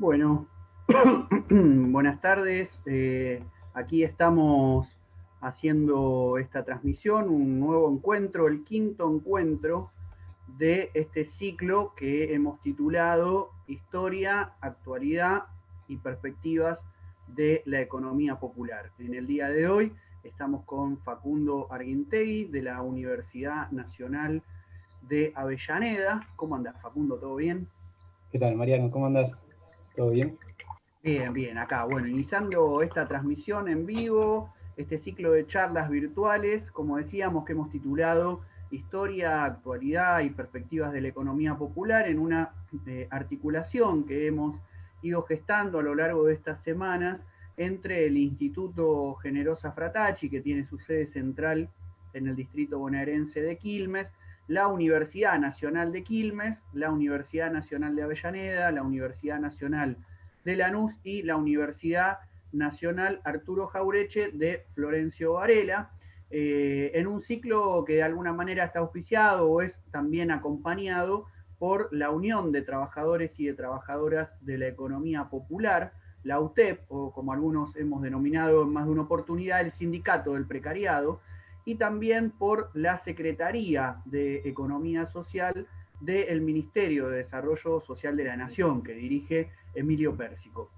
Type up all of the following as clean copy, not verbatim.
Bueno, buenas tardes. Aquí estamos haciendo esta transmisión, un nuevo encuentro, el quinto encuentro de este ciclo que hemos titulado Historia, Actualidad y Perspectivas de la Economía Popular. En el día de hoy estamos con Facundo Arguintegui de la Universidad Nacional de Avellaneda. ¿Cómo andás, Facundo? ¿Todo bien? ¿Qué tal, Mariano? ¿Cómo andás? ¿Todo bien? Bien, bien, acá, bueno, iniciando esta transmisión en vivo, este ciclo de charlas virtuales, como decíamos, que hemos titulado Historia, Actualidad y Perspectivas de la Economía Popular, en una articulación que hemos ido gestando a lo largo de estas semanas entre el Instituto Generosa Fratacci, que tiene su sede central en el distrito bonaerense de Quilmes, la Universidad Nacional de Quilmes, la Universidad Nacional de Avellaneda, la Universidad Nacional de Lanús y la Universidad Nacional Arturo Jaureche de Florencio Varela, en un ciclo que de alguna manera está auspiciado o es también acompañado por la Unión de Trabajadores y de Trabajadoras de la Economía Popular, la UTEP, o como algunos hemos denominado en más de una oportunidad, el Sindicato del Precariado, y también por la Secretaría de Economía Social del Ministerio de Desarrollo Social de la Nación, que dirige Emilio Pérsico.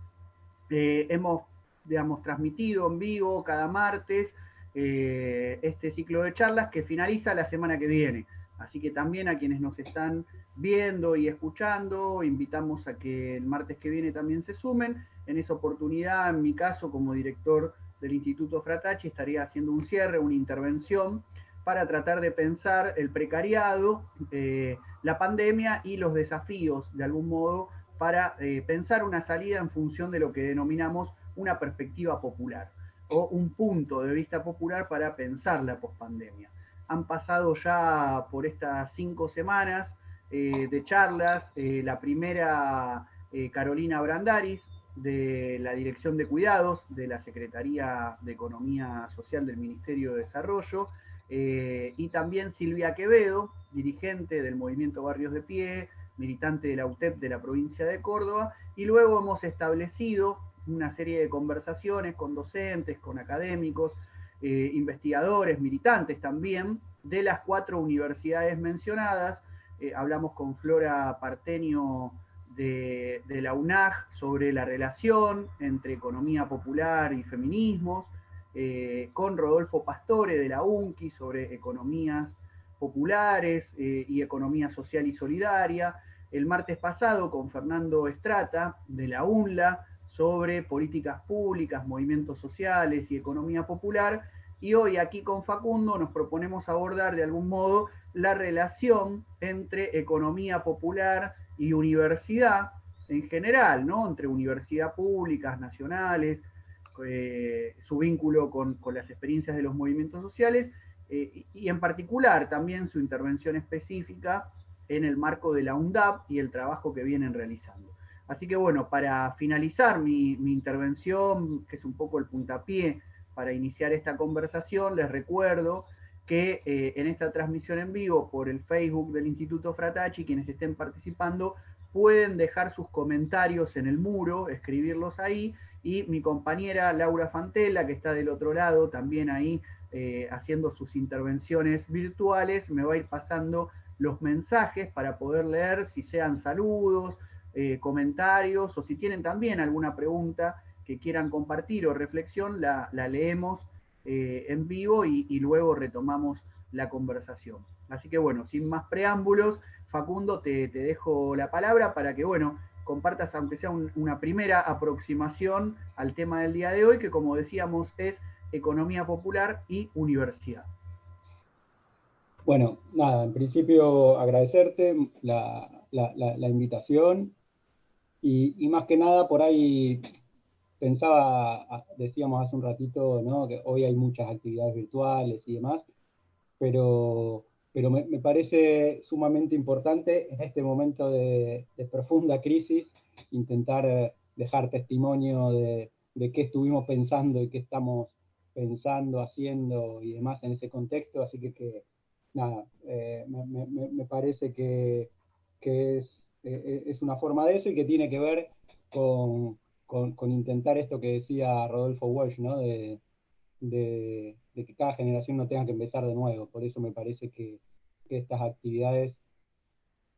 Hemos, digamos, transmitido en vivo cada martes este ciclo de charlas que finaliza la semana que viene. Así que también a quienes nos están viendo y escuchando, invitamos a que el martes que viene también se sumen. En esa oportunidad, en mi caso, como director del Instituto Fratacci, estaría haciendo un cierre, una intervención para tratar de pensar el precariado, la pandemia y los desafíos, de algún modo, para pensar una salida en función de lo que denominamos una perspectiva popular o un punto de vista popular para pensar la pospandemia. Han pasado ya por estas 5 semanas de charlas, la primera Carolina Brandaris, de la Dirección de Cuidados de la Secretaría de Economía Social del Ministerio de Desarrollo, y también Silvia Quevedo, dirigente del Movimiento Barrios de Pie, militante de la UTEP de la provincia de Córdoba, y luego hemos establecido una serie de conversaciones con docentes, con académicos, investigadores, militantes también, de las 4 universidades mencionadas. Hablamos con Flora Partenio de la UNAG sobre la relación entre economía popular y feminismos, con Rodolfo Pastore de la UNCI sobre economías populares y economía social y solidaria. El martes pasado con Fernando Estrata de la UNLA sobre políticas públicas, movimientos sociales y economía popular. Y hoy aquí con Facundo nos proponemos abordar de algún modo la relación entre economía popular y universidad en general, ¿no? Entre universidades públicas, nacionales, su vínculo con las experiencias de los movimientos sociales, y en particular también su intervención específica en el marco de la UNDAP y el trabajo que vienen realizando. Así que bueno, para finalizar mi intervención, que es un poco el puntapié para iniciar esta conversación, les recuerdo que en esta transmisión en vivo por el Facebook del Instituto Fratacci, quienes estén participando pueden dejar sus comentarios en el muro, escribirlos ahí, y mi compañera Laura Fantella, que está del otro lado, también ahí haciendo sus intervenciones virtuales, me va a ir pasando los mensajes para poder leer, si sean saludos, comentarios, o si tienen también alguna pregunta que quieran compartir o reflexión, la leemos en vivo y luego retomamos la conversación. Así que bueno, sin más preámbulos, Facundo, te dejo la palabra para que, bueno, compartas, aunque sea una primera aproximación al tema del día de hoy, que como decíamos es economía popular y universidad. Bueno, nada, en principio agradecerte la invitación y más que nada por ahí pensaba, decíamos hace un ratito, ¿no? Que hoy hay muchas actividades virtuales y demás, pero me parece sumamente importante en este momento de profunda crisis intentar dejar testimonio de qué estuvimos pensando y qué estamos pensando, haciendo y demás en ese contexto, así que nada, me parece que es una forma de eso y que tiene que ver con intentar esto que decía Rodolfo Walsh, ¿no? De que cada generación no tenga que empezar de nuevo. Por eso me parece que estas actividades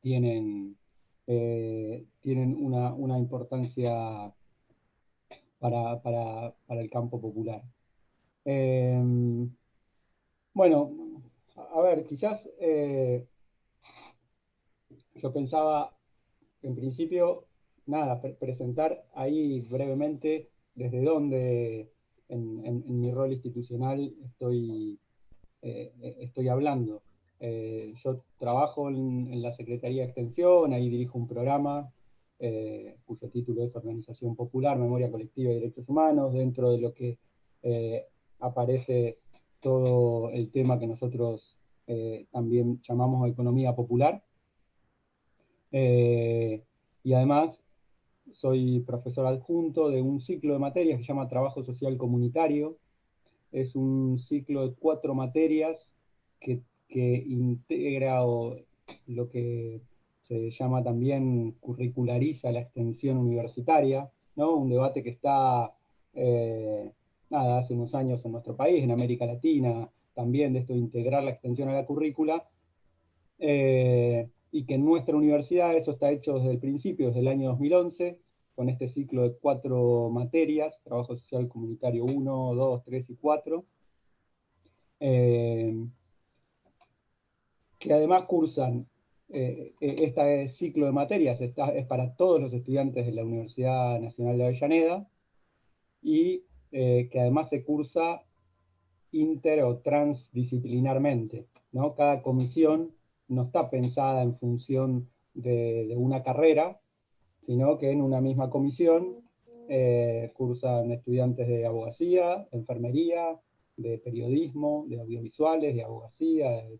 tienen, tienen una importancia para el campo popular. Bueno, a ver, quizás yo pensaba, en principio, nada, presentar ahí brevemente desde dónde en mi rol institucional estoy hablando. Yo trabajo en la Secretaría de Extensión, ahí dirijo un programa cuyo título es Organización Popular, Memoria Colectiva y Derechos Humanos, dentro de lo que eh, aparece todo el tema que nosotros también llamamos economía popular. Y además soy profesor adjunto de un ciclo de materias que se llama Trabajo Social Comunitario. Es un ciclo de 4 materias que integra lo que se llama también curriculariza la extensión universitaria, ¿no? Un debate que está, nada, hace unos años en nuestro país, en América Latina, también de esto de integrar la extensión a la currícula, y que en nuestra universidad eso está hecho desde el principio, desde el año 2011, con este ciclo de 4 materias, Trabajo Social Comunitario 1, 2, 3 y 4, eh, que además cursan este ciclo de materias, es para todos los estudiantes de la Universidad Nacional de Avellaneda, y que además se cursa inter o transdisciplinarmente, ¿no? Cada comisión no está pensada en función de una carrera, sino que en una misma comisión cursan estudiantes de abogacía, enfermería, de periodismo, de audiovisuales, de abogacía, de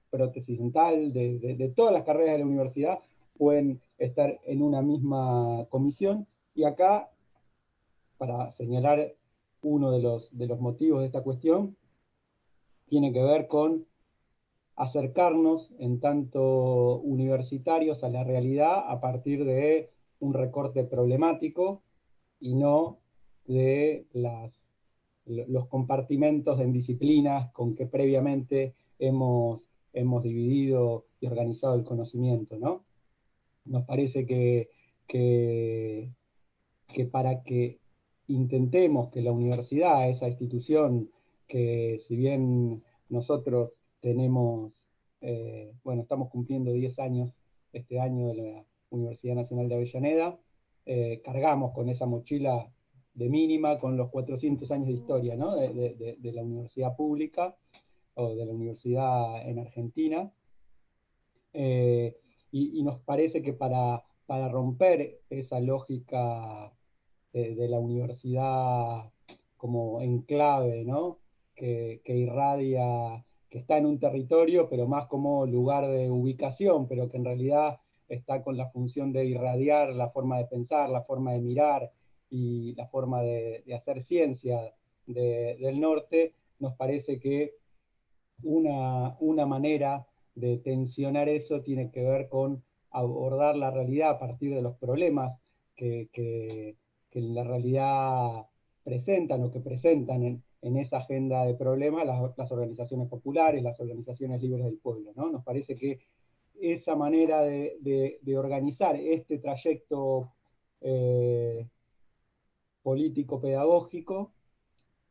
prótesis dental, de todas las carreras de la universidad pueden estar en una misma comisión. Y acá, para señalar uno de los motivos de esta cuestión, tiene que ver con acercarnos en tanto universitarios a la realidad a partir de un recorte problemático y no de los compartimentos en disciplinas con que previamente hemos dividido y organizado el conocimiento, ¿no? Nos parece que para que intentemos que la universidad, esa institución que si bien nosotros tenemos, bueno, estamos cumpliendo 10 años este año de la Universidad Nacional de Avellaneda, cargamos con esa mochila de mínima, con los 400 años de historia, ¿no? de la universidad pública o de la universidad en Argentina, eh, y nos parece que para romper esa lógica de la universidad como enclave, ¿no? Que irradia, que está en un territorio, pero más como lugar de ubicación, pero que en realidad está con la función de irradiar la forma de pensar, la forma de mirar y la forma de hacer ciencia del norte. Nos parece que una manera de tensionar eso tiene que ver con abordar la realidad a partir de los problemas que en la realidad presentan o que presentan en esa agenda de problemas las organizaciones populares, las organizaciones libres del pueblo, ¿no? Nos parece que esa manera de organizar este trayecto político-pedagógico,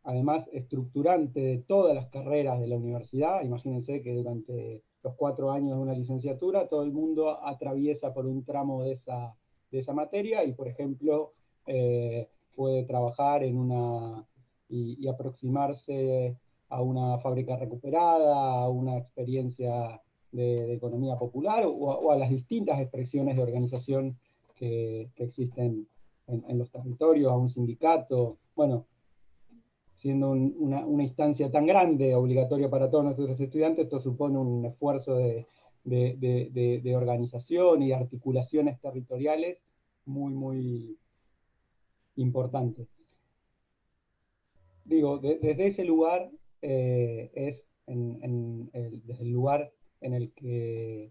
además estructurante de todas las carreras de la universidad. Imagínense que durante los 4 años de una licenciatura todo el mundo atraviesa por un tramo de esa materia y, por ejemplo, puede trabajar en y aproximarse a una fábrica recuperada, a una experiencia de economía popular o a las distintas expresiones de organización que existen en los territorios, a un sindicato. Bueno, siendo una instancia tan grande, obligatoria para todos nuestros estudiantes, esto supone un esfuerzo de organización y de articulaciones territoriales muy, muy importante. Digo, desde ese lugar es desde el lugar en el que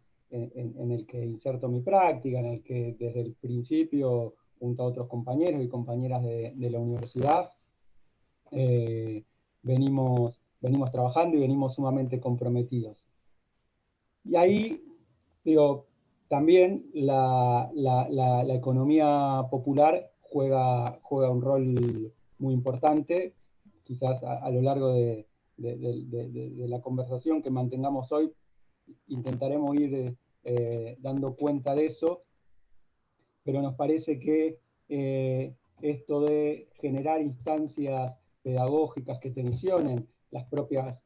inserto mi práctica, en el que desde el principio junto a otros compañeros y compañeras de la universidad, venimos trabajando y venimos sumamente comprometidos. Y ahí, digo, también la economía popular juega un rol muy importante, quizás a lo largo de la conversación que mantengamos hoy, intentaremos ir dando cuenta de eso, pero nos parece que esto de generar instancias pedagógicas que tensionen las propias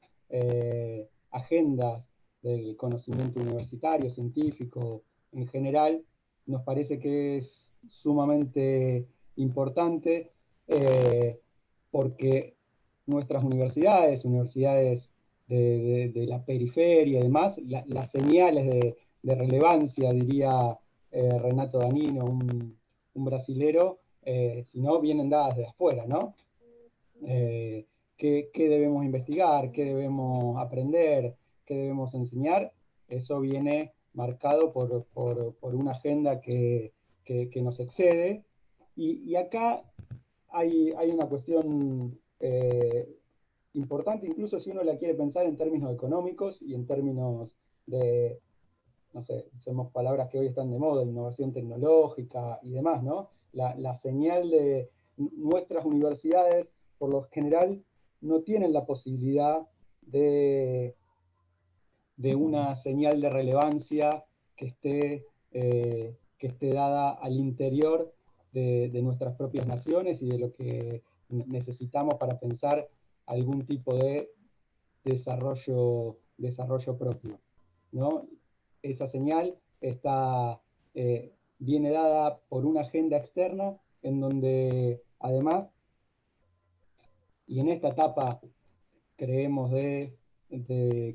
agendas del conocimiento universitario, científico en general, nos parece que es sumamente importante porque nuestras universidades de la periferia y demás, las señales de relevancia, diría Renato Danino, un brasilero, si no, vienen dadas de afuera, ¿no? ¿Qué debemos investigar? ¿Qué debemos aprender? ¿Qué debemos enseñar? Eso viene marcado por una agenda que nos excede. Y acá hay una cuestión importante, incluso si uno la quiere pensar en términos económicos y en términos de, no sé, usemos palabras que hoy están de moda, innovación tecnológica y demás, ¿no? La señal de nuestras universidades, por lo general, no tienen la posibilidad de una señal de relevancia que esté dada al interior de nuestras propias naciones y de lo que necesitamos para pensar algún tipo de desarrollo propio, ¿no? Esa señal viene dada por una agenda externa en donde además, y en esta etapa creemos de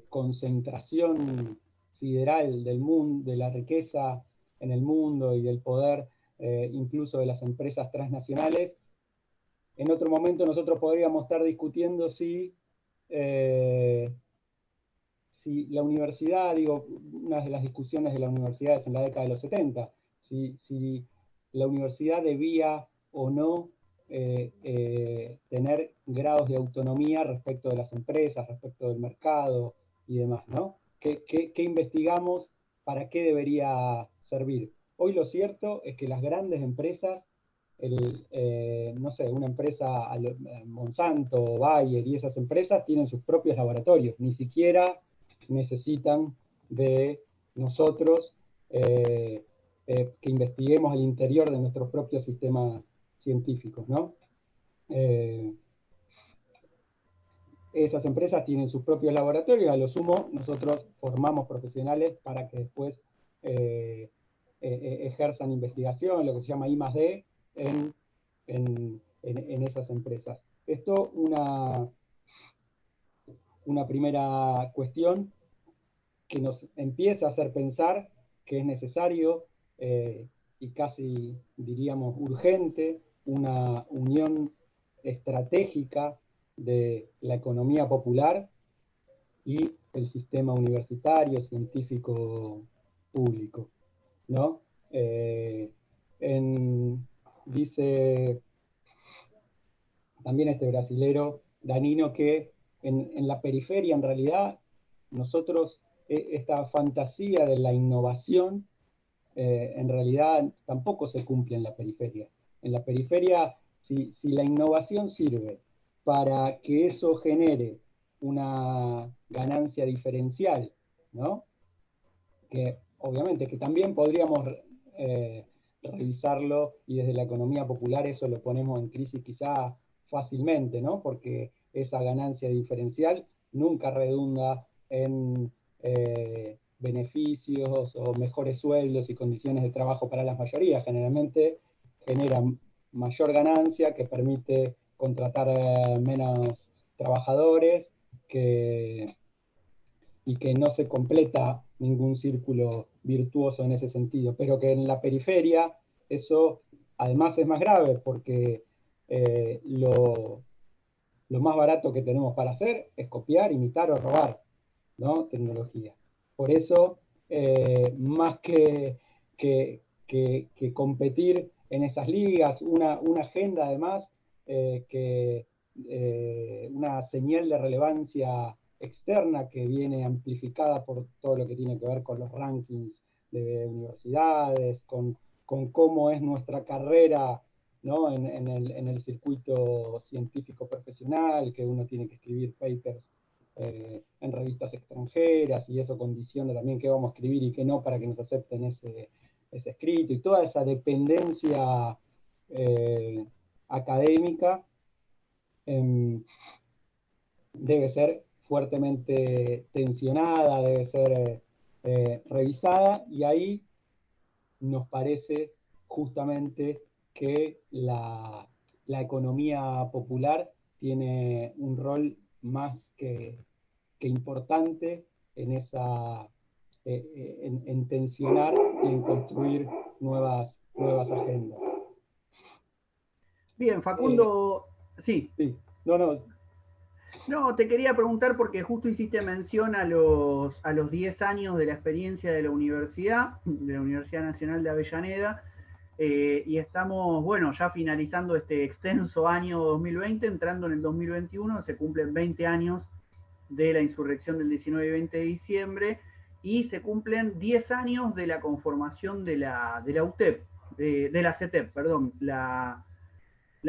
concentración sideral del mundo, de la riqueza en el mundo y del poder incluso de las empresas transnacionales, en otro momento nosotros podríamos estar discutiendo si la universidad, digo, una de las discusiones de las universidades en la década de los 70, si la universidad debía o no tener grados de autonomía respecto de las empresas, respecto del mercado y demás, ¿no? ¿Qué investigamos? ¿Para qué debería servir? Hoy lo cierto es que las grandes empresas, no sé, una empresa, Monsanto, Bayer y esas empresas tienen sus propios laboratorios, ni siquiera necesitan de nosotros que investiguemos al interior de nuestros propios sistemas científicos, ¿no? Esas empresas tienen sus propios laboratorios, a lo sumo nosotros formamos profesionales para que después ejerzan investigación, lo que se llama I+D, en esas empresas. Esto una primera cuestión que nos empieza a hacer pensar que es necesario y casi diríamos urgente una unión estratégica de la economía popular y el sistema universitario, científico público, ¿no? Dice también este brasilero Danino que en la periferia en realidad nosotros esta fantasía de la innovación en realidad tampoco se cumple en la periferia. En la periferia, si la innovación sirve para que eso genere una ganancia diferencial, ¿no? Que obviamente que también podríamos revisarlo y desde la economía popular eso lo ponemos en crisis quizá fácilmente, ¿no? Porque esa ganancia diferencial nunca redunda en beneficios o mejores sueldos y condiciones de trabajo para las mayorías. Generalmente genera mayor ganancia que permite contratar menos trabajadores y que no se completa ningún círculo virtuoso en ese sentido, pero que en la periferia eso además es más grave porque lo más barato que tenemos para hacer es copiar, imitar o robar, ¿no? Tecnología. Por eso, más que competir en esas ligas, una agenda además una señal de relevancia externa que viene amplificada por todo lo que tiene que ver con los rankings de universidades, con cómo es nuestra carrera, ¿no? En el circuito científico profesional, que uno tiene que escribir papers en revistas extranjeras, y eso condiciona también qué vamos a escribir y qué no para que nos acepten ese escrito, y toda esa dependencia académica debe ser fuertemente tensionada, debe ser revisada, y ahí nos parece justamente que la economía popular tiene un rol más que importante en esa en tensionar y en construir nuevas agendas. Bien, Facundo, sí. Sí, no, No, te quería preguntar porque justo hiciste mención a los 10 años de la experiencia de la Universidad Nacional de Avellaneda, y estamos, bueno, ya finalizando este extenso año 2020, entrando en el 2021, se cumplen 20 años de la insurrección del 19 y 20 de diciembre, y se cumplen 10 años de la conformación de la UTEP, de la CETEP, perdón, la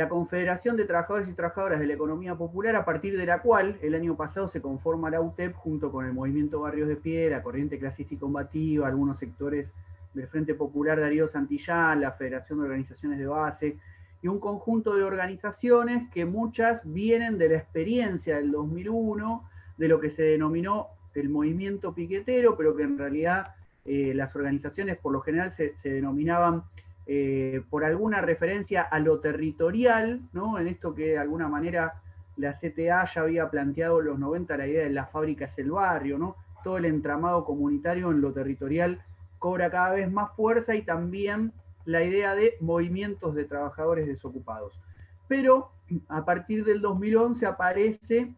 Confederación de Trabajadores y Trabajadoras de la Economía Popular, a partir de la cual el año pasado se conforma la UTEP junto con el Movimiento Barrios de Pie, la Corriente Clasista y Combativa, algunos sectores del Frente Popular Darío Santillán, la Federación de Organizaciones de Base, y un conjunto de organizaciones que muchas vienen de la experiencia del 2001, de lo que se denominó el movimiento piquetero, pero que en realidad las organizaciones por lo general se denominaban por alguna referencia a lo territorial, ¿no? En esto que de alguna manera la CTA ya había planteado en los 90 la idea de la fábrica es el barrio, ¿no? Todo el entramado comunitario en lo territorial cobra cada vez más fuerza, y también la idea de movimientos de trabajadores desocupados. Pero a partir del 2011 aparece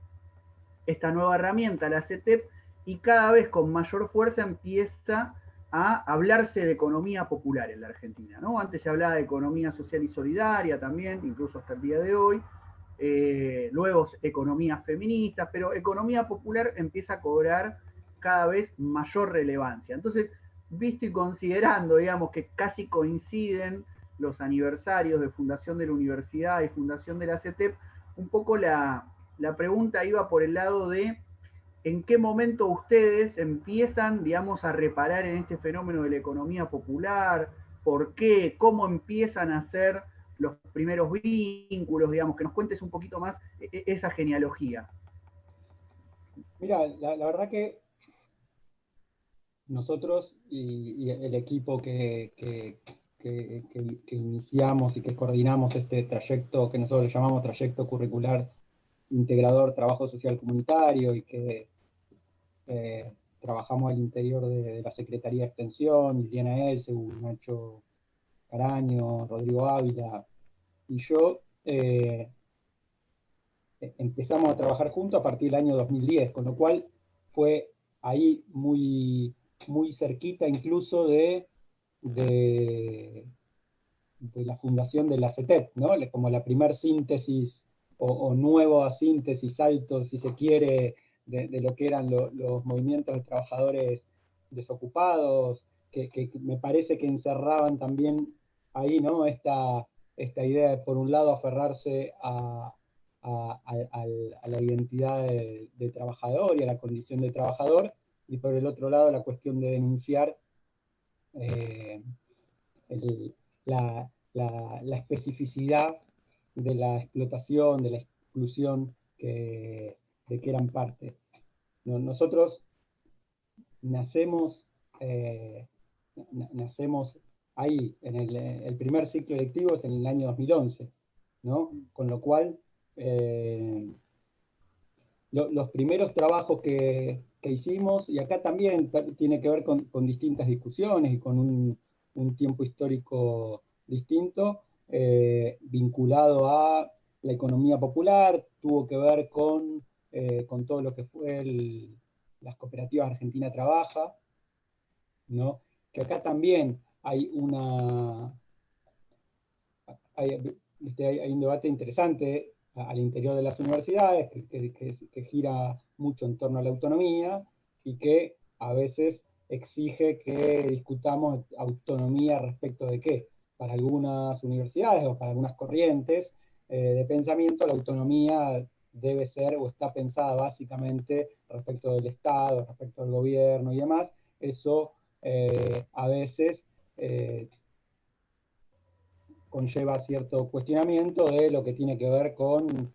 esta nueva herramienta, la CETEP, y cada vez con mayor fuerza empieza a hablarse de economía popular en la Argentina, ¿no? Antes se hablaba de economía social y solidaria también, incluso hasta el día de hoy, luego economías feministas, pero economía popular empieza a cobrar cada vez mayor relevancia. Entonces, visto y considerando, digamos, que casi coinciden los aniversarios de fundación de la universidad y fundación de la CETEP, un poco la pregunta iba por el lado de en qué momento ustedes empiezan, digamos, a reparar en este fenómeno de la economía popular, por qué, cómo empiezan a hacer los primeros vínculos, digamos, que nos cuentes un poquito más esa genealogía. mira, la verdad que nosotros y el equipo que iniciamos y que coordinamos este trayecto que nosotros le llamamos trayecto curricular integrador trabajo social comunitario, y que trabajamos al interior de la Secretaría de Extensión, Liliana Elsebu, Nacho Caraño, Rodrigo Ávila y yo, empezamos a trabajar juntos a partir del año 2010, con lo cual fue ahí muy cerquita incluso de, de la fundación de la CETEP, ¿no? Como la primer síntesis o nueva síntesis, salto, si se quiere, de lo que eran los movimientos de trabajadores desocupados, que me parece que encerraban también ahí, ¿no? Esta idea de, por un lado, aferrarse a la identidad de trabajador y a la condición de trabajador, y por el otro lado la cuestión de denunciar eh, el, la especificidad de la explotación, de la exclusión de que eran parte. Nosotros nacemos, eh, nacemos ahí, en el primer ciclo electivo es en el año 2011, ¿no? Con lo cual, los primeros trabajos que hicimos, y acá también tiene que ver con distintas discusiones y con un tiempo histórico distinto, vinculado a la economía popular, tuvo que ver con todo lo que fue las cooperativas Argentina Trabaja, ¿no? Que acá también hay hay un debate interesante al interior de las universidades que gira mucho en torno a la autonomía y que a veces exige que discutamos autonomía respecto de qué. Para algunas universidades o para algunas corrientes de pensamiento, la autonomía debe ser o está pensada básicamente respecto del Estado, respecto del gobierno y demás. Eso a veces conlleva cierto cuestionamiento de lo que tiene que ver con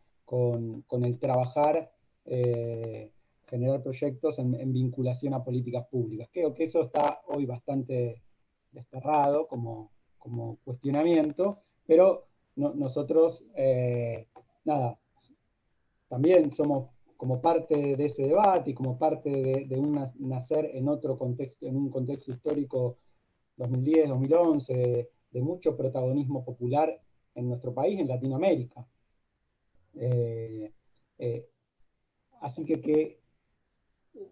el trabajar, generar proyectos en vinculación a políticas públicas. Creo que eso está hoy bastante desterrado como cuestionamiento, pero nosotros, nada, también somos como parte de ese debate y como parte de un nacer en otro contexto, en un contexto histórico 2010, 2011, de mucho protagonismo popular en nuestro país, en Latinoamérica. Así que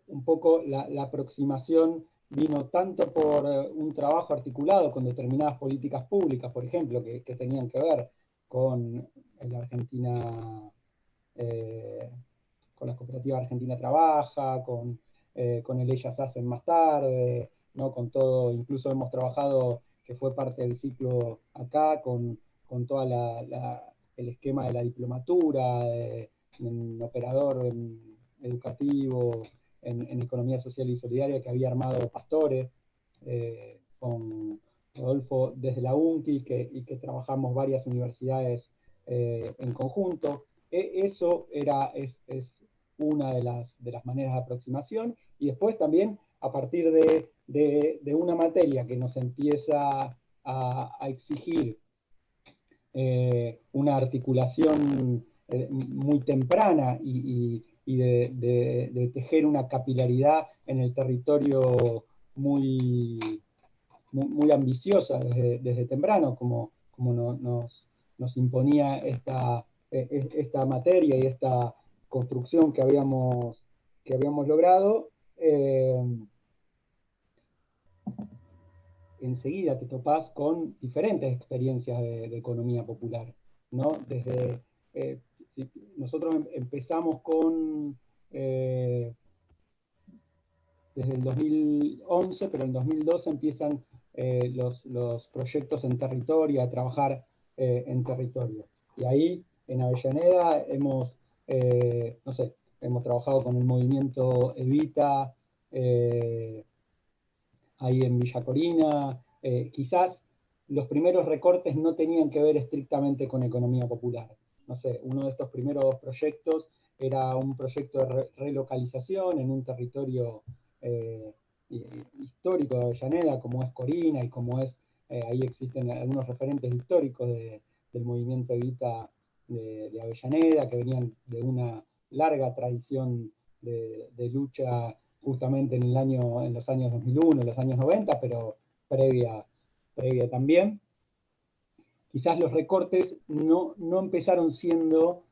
un poco la aproximación vino tanto por un trabajo articulado con determinadas políticas públicas, por ejemplo, que tenían que ver con la Argentina, con la cooperativa Argentina Trabaja, con el Ellas Hacen más tarde, ¿no? Con todo, incluso hemos trabajado, que fue parte del ciclo acá, con todo el esquema de la diplomatura, en operador educativo, en economía social y solidaria que había armado Pastore, con Rodolfo desde la UNCI y que trabajamos varias universidades en conjunto. Eso es una de las maneras de aproximación, y después también a partir de una materia que nos empieza a exigir una articulación muy temprana y de tejer una capilaridad en el territorio muy ambiciosa desde temprano, como nos imponía esta materia y esta construcción que habíamos logrado. Enseguida te topás con diferentes experiencias de economía popular, ¿no? Nosotros empezamos desde el 2011, pero en 2012 empiezan los proyectos en territorio, a trabajar en territorio. Y ahí, en Avellaneda, no sé, hemos trabajado con el movimiento Evita, ahí en Villa Corina. Quizás los primeros recortes no tenían que ver estrictamente con economía popular. No sé, uno de estos primeros proyectos era un proyecto de relocalización en un territorio histórico de Avellaneda, como es Corina y como es, ahí existen algunos referentes históricos del movimiento Evita de Avellaneda, que venían de una larga tradición de lucha justamente en los años 2001, en los años 90, pero previa también. Quizás los recortes no empezaron siendo,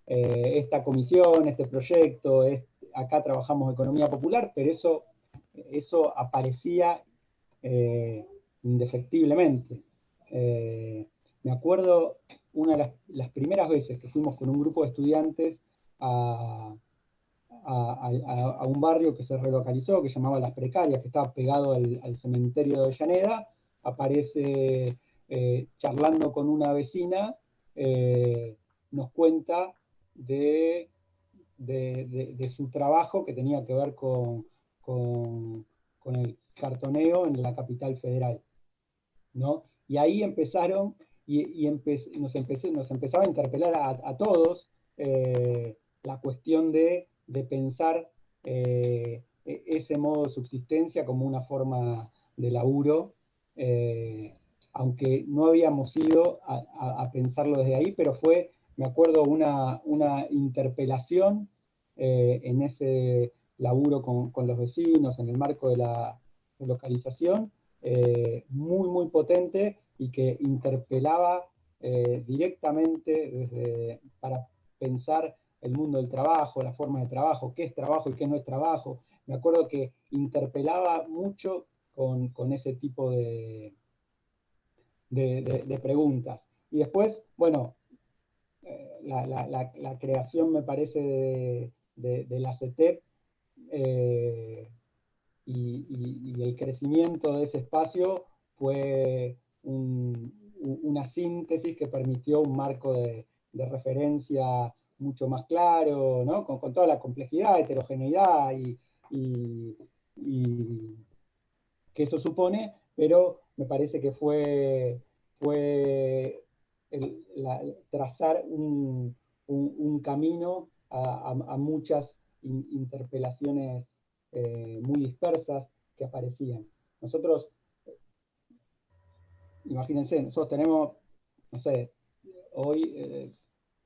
esta comisión, este proyecto, acá trabajamos economía popular, pero eso aparecía indefectiblemente. Me acuerdo una de las primeras veces que fuimos con un grupo de estudiantes a un barrio que se relocalizó, que se llamaba Las Precarias, que estaba pegado al cementerio de Avellaneda. Aparece charlando con una vecina, nos cuenta de su trabajo que tenía que ver con el cartoneo en la capital federal, ¿no? Y ahí empezaron, nos empezaba a interpelar a todos la cuestión de pensar ese modo de subsistencia como una forma de laburo, aunque no habíamos ido a pensarlo desde ahí, pero me acuerdo, una interpelación en ese laburo con los vecinos, en el marco de la localización, muy potente y que interpelaba directamente para pensar el mundo del trabajo, las formas de trabajo, qué es trabajo y qué no es trabajo. Me acuerdo que interpelaba mucho con ese tipo de de preguntas. Y después, bueno, la creación, me parece, de la CETEP y el crecimiento de ese espacio fue una síntesis que permitió un marco de referencia mucho más claro, ¿no? Con toda la complejidad, heterogeneidad y que eso supone, pero me parece que fue trazar un camino a muchas interpelaciones muy dispersas que aparecían. Nosotros, imagínense, nosotros tenemos, no sé, hoy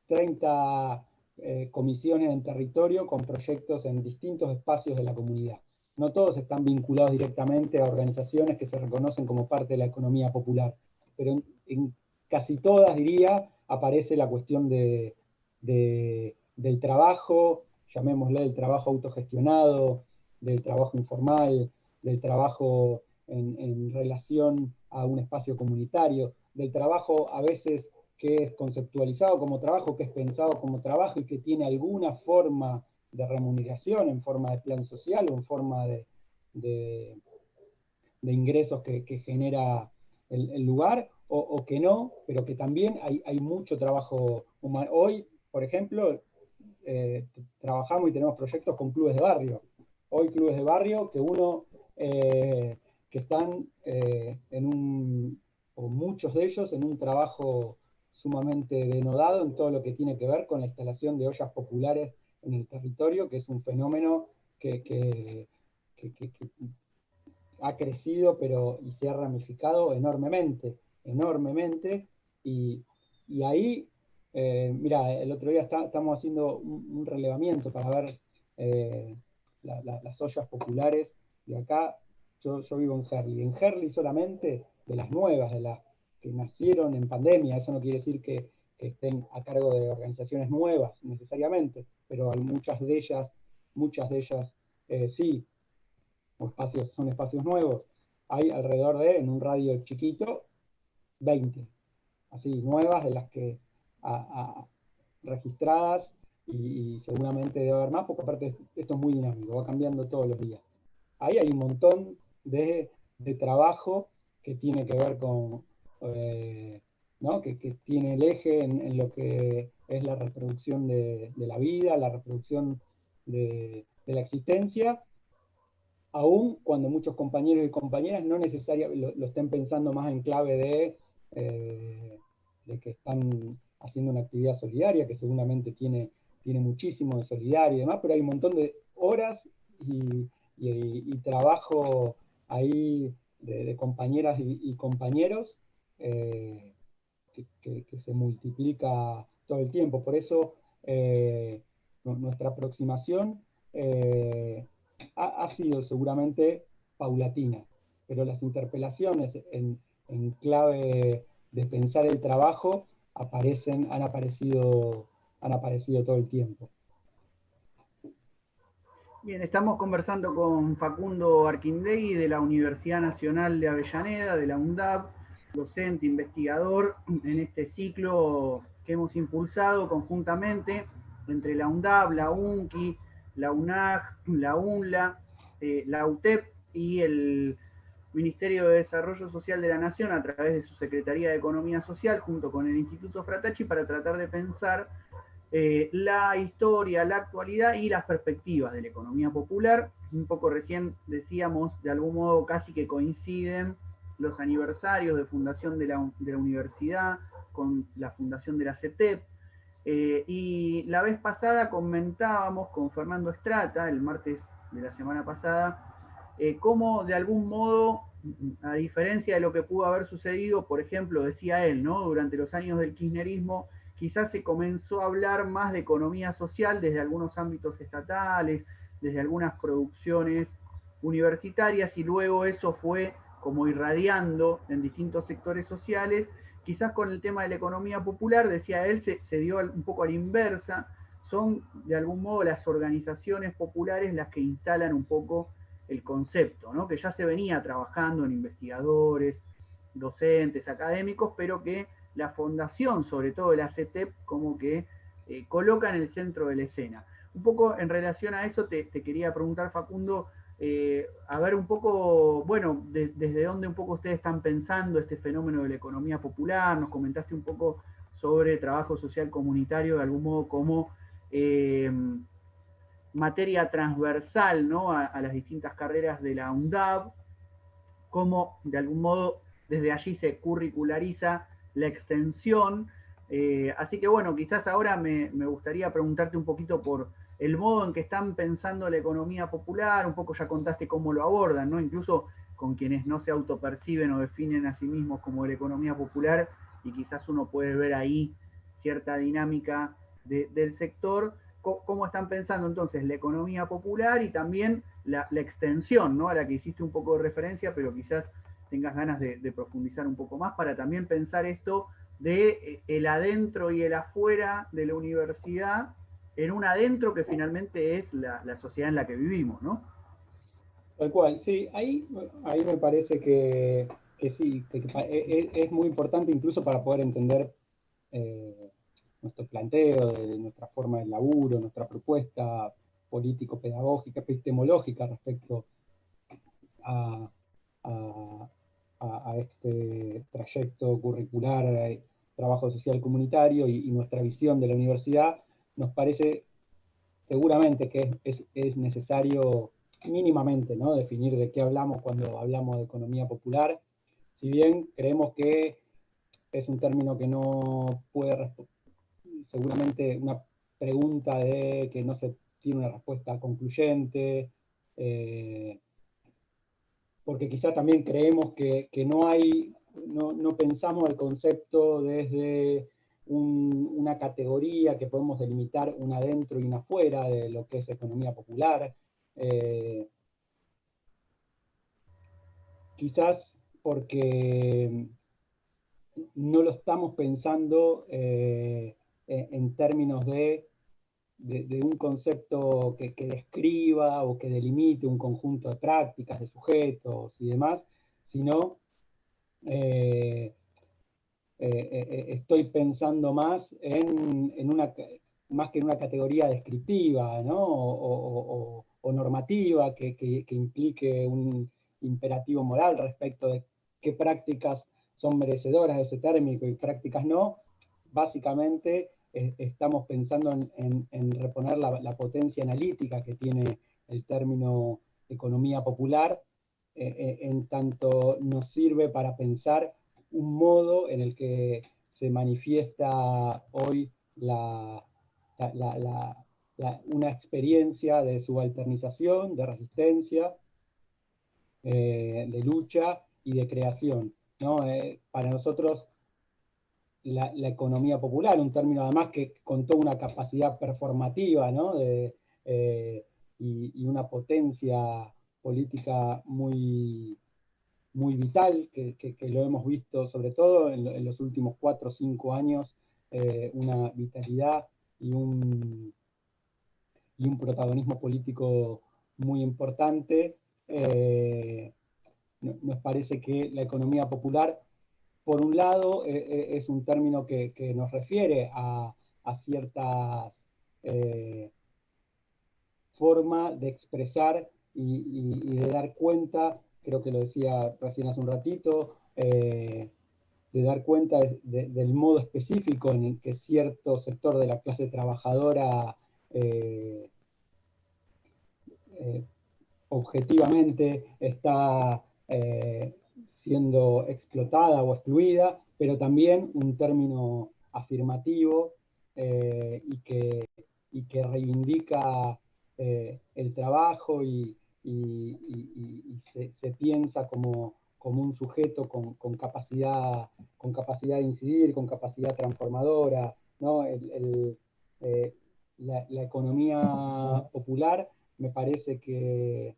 30 comisiones en territorio con proyectos en distintos espacios de la comunidad. No todos están vinculados directamente a organizaciones que se reconocen como parte de la economía popular, pero en casi todas, diría, aparece la cuestión del trabajo, llamémosle el trabajo autogestionado, del trabajo informal, del trabajo en relación a un espacio comunitario, del trabajo a veces que es conceptualizado como trabajo, que es pensado como trabajo y que tiene alguna forma de remuneración en forma de plan social o en forma de ingresos que genera el lugar, o que no, pero que también hay mucho trabajo humano. Hoy, por ejemplo, trabajamos y tenemos proyectos con clubes de barrio. Hoy clubes de barrio que están o muchos de ellos en un trabajo sumamente denodado en todo lo que tiene que ver con la instalación de ollas populares en el territorio, que es un fenómeno que ha crecido y se ha ramificado enormemente, enormemente, y ahí, mira, el otro día estamos haciendo un relevamiento para ver las ollas populares de acá. Yo vivo en Herli. En Herli solamente, de las nuevas, de las que nacieron en pandemia, eso no quiere decir que estén a cargo de organizaciones nuevas necesariamente, pero hay muchas de ellas sí, son espacios nuevos. Hay alrededor en un radio chiquito, 20, así, nuevas, de las que registradas, y seguramente debe haber más, porque aparte esto es muy dinámico, va cambiando todos los días. Ahí hay un montón de trabajo que tiene que ver con, ¿no? que tiene el eje en lo que es la reproducción de la vida, la reproducción de la existencia, aún cuando muchos compañeros y compañeras no necesariamente lo estén pensando más en clave de que están haciendo una actividad solidaria, que seguramente tiene muchísimo de solidario y demás, pero hay un montón de horas y trabajo ahí de compañeras y compañeros que se multiplica todo el tiempo. Por eso nuestra aproximación ha sido seguramente paulatina, pero las interpelaciones en clave de pensar el trabajo han aparecido todo el tiempo. Bien, estamos conversando con Facundo Arquindegui de la Universidad Nacional de Avellaneda, de la UNDAB, docente, investigador en este ciclo que hemos impulsado conjuntamente entre la UNDAB, la UNCI, la UNAG, la UNLA, la UTEP y el Ministerio de Desarrollo Social de la Nación a través de su Secretaría de Economía Social junto con el Instituto Fratacci para tratar de pensar la historia, la actualidad y las perspectivas de la economía popular. Un poco recién decíamos, de algún modo casi que coinciden los aniversarios de fundación de la universidad con la fundación de la CETEP. Y la vez pasada comentábamos con Fernando Estrata, el martes de la semana pasada, cómo de algún modo, a diferencia de lo que pudo haber sucedido, por ejemplo, decía él, ¿no? Durante los años del kirchnerismo, quizás se comenzó a hablar más de economía social desde algunos ámbitos estatales, desde algunas producciones universitarias, y luego eso fue como irradiando en distintos sectores sociales. Quizás con el tema de la economía popular, decía él, se dio un poco a la inversa. Son de algún modo las organizaciones populares las que instalan un poco el concepto, ¿no? Que ya se venía trabajando en investigadores, docentes, académicos, pero que la fundación, sobre todo la CETEP, como que coloca en el centro de la escena. Un poco en relación a eso te quería preguntar, Facundo, a ver un poco, bueno, desde dónde un poco ustedes están pensando este fenómeno de la economía popular. Nos comentaste un poco sobre trabajo social comunitario, de algún modo como materia transversal, ¿no? A las distintas carreras de la UNDAB, cómo de algún modo desde allí se curriculariza la extensión. Así que bueno, quizás ahora me gustaría preguntarte un poquito por el modo en que están pensando la economía popular. Un poco ya contaste cómo lo abordan, ¿no? Incluso con quienes no se autoperciben o definen a sí mismos como de la economía popular, y quizás uno puede ver ahí cierta dinámica del sector. ¿Cómo están pensando entonces la economía popular y también la extensión, ¿no? A la que hiciste un poco de referencia, pero quizás tengas ganas de profundizar un poco más para también pensar esto de el adentro y el afuera de la universidad, en un adentro que finalmente es la sociedad en la que vivimos, ¿no? Tal cual, sí, ahí me parece que sí, es muy importante incluso para poder entender nuestro planteo, de nuestra forma de laburo, nuestra propuesta político-pedagógica, epistemológica respecto a, a- a este trayecto curricular, trabajo social comunitario y nuestra visión de la universidad. Nos parece seguramente que es necesario mínimamente, ¿no?, definir de qué hablamos cuando hablamos de economía popular. Si bien creemos que es un término que no puede, seguramente una pregunta de que no se tiene una respuesta concluyente, porque quizá también creemos que no hay, no pensamos el concepto desde una categoría que podemos delimitar una adentro y una afuera de lo que es economía popular. Eh, Quizás porque no lo estamos pensando en términos de un concepto que describa o que delimite un conjunto de prácticas, de sujetos y demás, sino eh, estoy pensando más en una, más que en una categoría descriptiva, ¿no? O normativa que implique un imperativo moral respecto de qué prácticas son merecedoras de ese término y prácticas no. Básicamente estamos pensando en reponer la potencia analítica que tiene el término economía popular, en tanto nos sirve para pensar un modo en el que se manifiesta hoy una experiencia de subalternización, de resistencia, de lucha y de creación, ¿no? Para nosotros la economía popular, un término además que contó una capacidad performativa, ¿no?, y una potencia política muy vital, que lo hemos visto sobre todo en los últimos 4 o 5 años, una vitalidad y un protagonismo político muy importante. Nos parece que la economía popular, por un lado, es un término que nos refiere a ciertas formas de expresar y de dar cuenta, creo que lo decía recién hace un ratito, de dar cuenta del modo específico en el que cierto sector de la clase trabajadora eh, objetivamente está siendo explotada o excluida, pero también un término afirmativo y que reivindica el trabajo y se piensa como un sujeto con capacidad de incidir, con capacidad transformadora, ¿no? La economía popular me parece que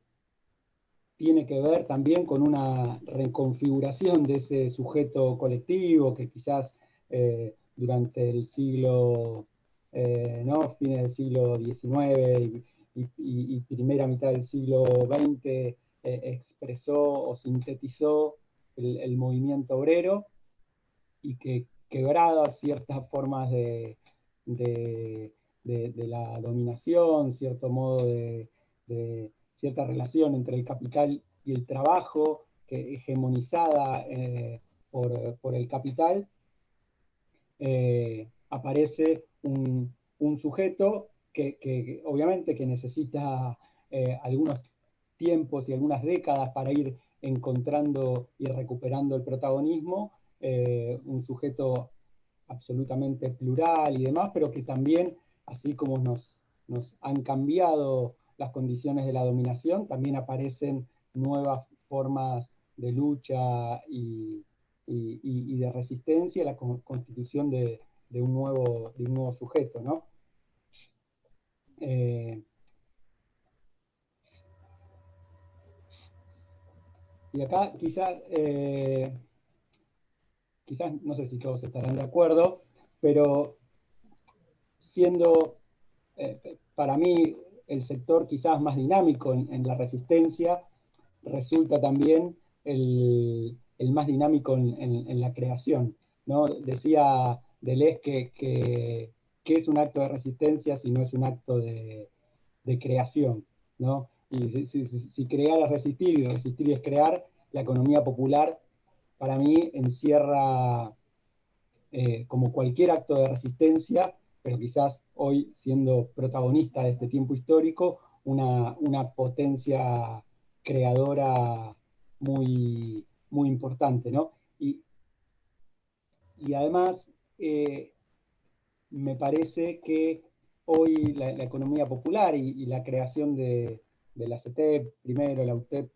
tiene que ver también con una reconfiguración de ese sujeto colectivo que quizás durante el siglo, ¿no?, fines del siglo XIX y primera mitad del siglo XX expresó o sintetizó el movimiento obrero, y que quebradas ciertas formas de la dominación, cierto modo de cierta relación entre el capital y el trabajo, que hegemonizada por el capital, aparece un sujeto que obviamente que necesita algunos tiempos y algunas décadas para ir encontrando y recuperando el protagonismo, un sujeto absolutamente plural y demás, pero que también, así como nos han cambiado las condiciones de la dominación, también aparecen nuevas formas de lucha y de resistencia, la constitución de un nuevo sujeto, ¿no? Y acá quizás, no sé si todos estarán de acuerdo, pero siendo para mí el sector quizás más dinámico en la resistencia, resulta también el más dinámico en la creación, ¿no? Decía Deleuze que es un acto de resistencia si no es un acto de creación, ¿no? Y si crear es resistir y resistir es crear, la economía popular para mí encierra, como cualquier acto de resistencia, pero quizás hoy siendo protagonista de este tiempo histórico, una potencia creadora muy importante, ¿no? Y además, me parece que hoy la economía popular y la creación de la CETEP, primero la UTEP,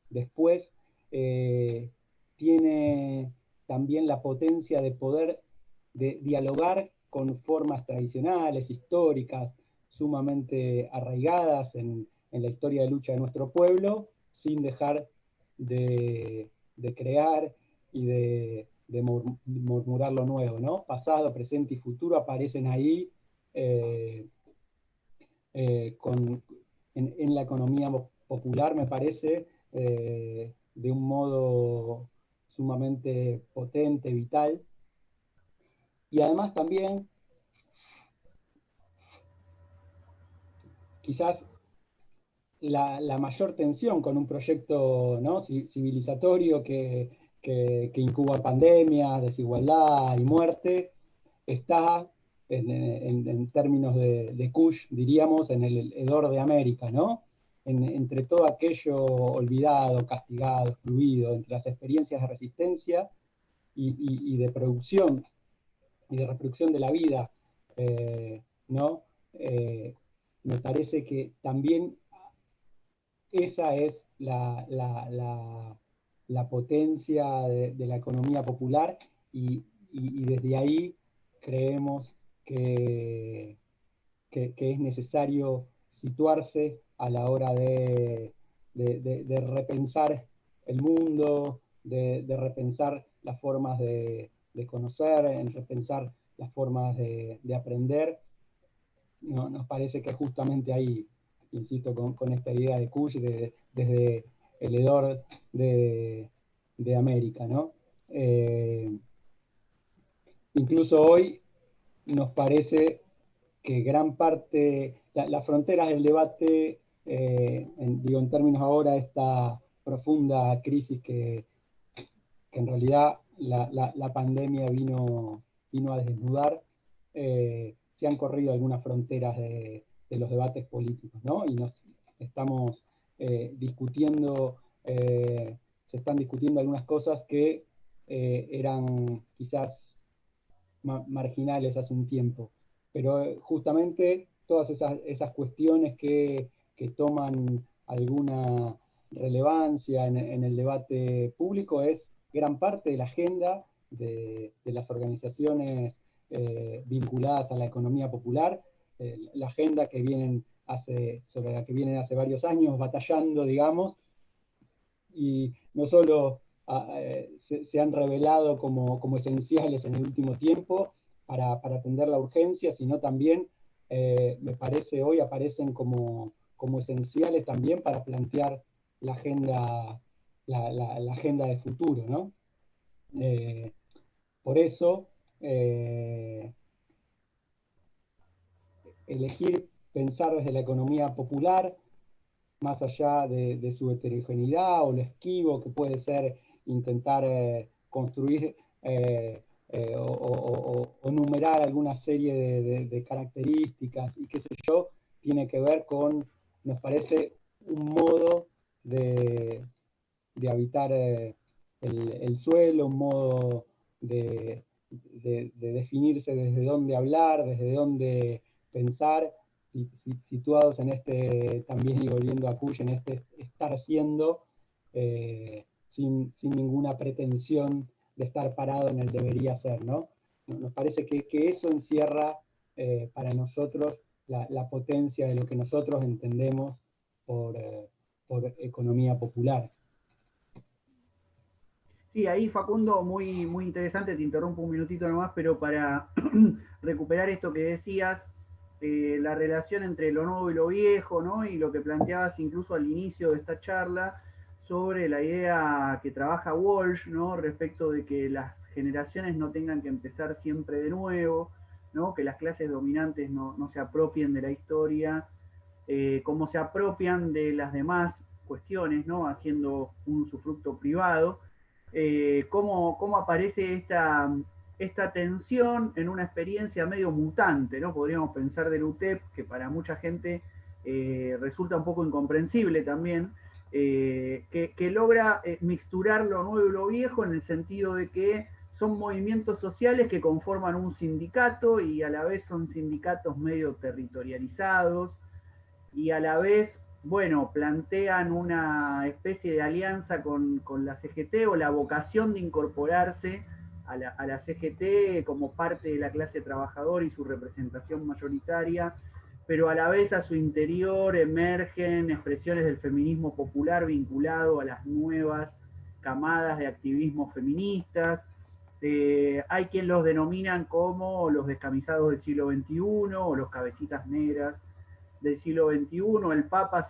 después, tiene también la potencia de poder dialogar con formas tradicionales, históricas, sumamente arraigadas en la historia de lucha de nuestro pueblo, sin dejar de crear y de murmurar lo nuevo, ¿no? Pasado, presente y futuro aparecen ahí con, en la economía popular, me parece, de un modo sumamente potente, vital. Y además también, quizás la mayor tensión con un proyecto, ¿no?, civilizatorio que incuba pandemias, desigualdad y muerte, está en términos de Kush, diríamos, en el hedor de América, ¿no? Entre todo aquello olvidado, castigado, excluido, entre las experiencias de resistencia y de producción y de reproducción de la vida, ¿no? Me parece que también esa es la potencia de la economía popular y desde ahí creemos que es necesario situarse a la hora de repensar el mundo, de repensar las formas de conocer, en repensar las formas de aprender. No, nos parece que justamente ahí, insisto, con esta idea de Kush, desde el hedor de América, ¿no? Incluso hoy nos parece que gran parte, las fronteras del debate, digo, en términos ahora de esta profunda crisis que en realidad la pandemia vino a desnudar, se han corrido algunas fronteras de los debates políticos, ¿no? Y nos estamos discutiendo, se están discutiendo algunas cosas que eran quizás marginales hace un tiempo. Pero justamente todas esas cuestiones que toman alguna relevancia en el debate público es gran parte de la agenda de las organizaciones vinculadas a la economía popular, la agenda sobre la que vienen hace varios años batallando, digamos, y no solo se han revelado como esenciales en el último tiempo para atender la urgencia, sino también, me parece, hoy aparecen como esenciales también para plantear la agenda la agenda de futuro, ¿no? Por eso, elegir pensar desde la economía popular, más allá de su heterogeneidad o lo esquivo que puede ser intentar construir o numerar alguna serie de características y qué sé yo, tiene que ver con, nos parece, un modo de habitar el suelo, un modo de definirse desde dónde hablar, desde dónde pensar, situados en este, también y volviendo a Kush, en este estar siendo, sin ninguna pretensión de estar parado en el debería ser, ¿no? Nos parece que eso encierra para nosotros la potencia de lo que nosotros entendemos por economía popular. Sí, ahí Facundo, muy, muy interesante, te interrumpo un minutito nomás, pero para recuperar esto que decías, la relación entre lo nuevo y lo viejo, ¿no? Y lo que planteabas incluso al inicio de esta charla sobre la idea que trabaja Walsh, ¿no? Respecto de que las generaciones no tengan que empezar siempre de nuevo, ¿no? Que las clases dominantes no se apropien de la historia, como se apropian de las demás cuestiones, ¿no? Haciendo un usufructo privado. Cómo aparece esta tensión en una experiencia medio mutante, ¿no? Podríamos pensar del UTEP, que para mucha gente resulta un poco incomprensible también, que logra mixturar lo nuevo y lo viejo en el sentido de que son movimientos sociales que conforman un sindicato y a la vez son sindicatos medio territorializados y a la vez, bueno, plantean una especie de alianza con la CGT o la vocación de incorporarse a la CGT como parte de la clase trabajadora y su representación mayoritaria, pero a la vez a su interior emergen expresiones del feminismo popular vinculado a las nuevas camadas de activismo feministas. Hay quien los denominan como los descamisados del siglo XXI o los cabecitas negras del siglo XXI. El Papa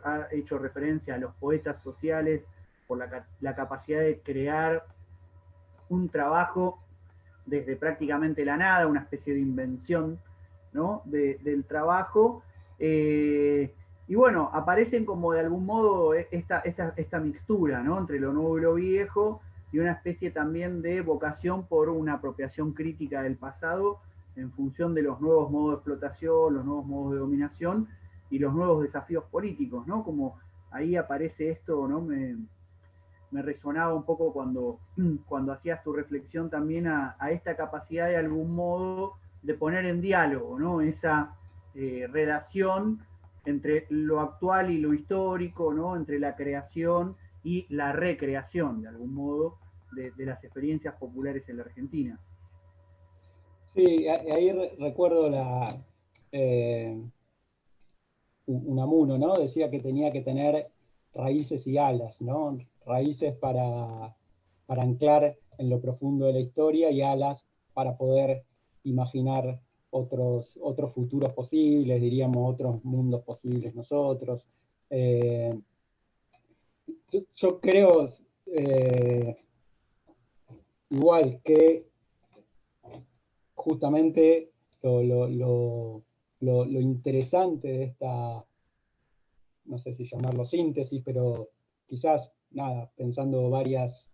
ha hecho referencia a los poetas sociales por la capacidad de crear un trabajo desde prácticamente la nada, una especie de invención, ¿no? Del trabajo. Y bueno, aparecen como de algún modo esta mixtura, ¿no? Entre lo nuevo y lo viejo, y una especie también de vocación por una apropiación crítica del pasado en función de los nuevos modos de explotación, los nuevos modos de dominación y los nuevos desafíos políticos, ¿no? Como ahí aparece esto, ¿no? Me resonaba un poco cuando hacías tu reflexión también a esta capacidad de algún modo de poner en diálogo, ¿no? Esa relación entre lo actual y lo histórico, ¿no? Entre la creación y la recreación, de algún modo, de las experiencias populares en la Argentina. Sí, ahí recuerdo Unamuno, ¿no? Decía que tenía que tener raíces y alas, ¿no? Raíces para anclar en lo profundo de la historia y alas para poder imaginar otros futuros posibles, diríamos, otros mundos posibles nosotros. Yo creo, igual que justamente lo interesante de esta, no sé si llamarlo síntesis, pero quizás, nada, pensando varias,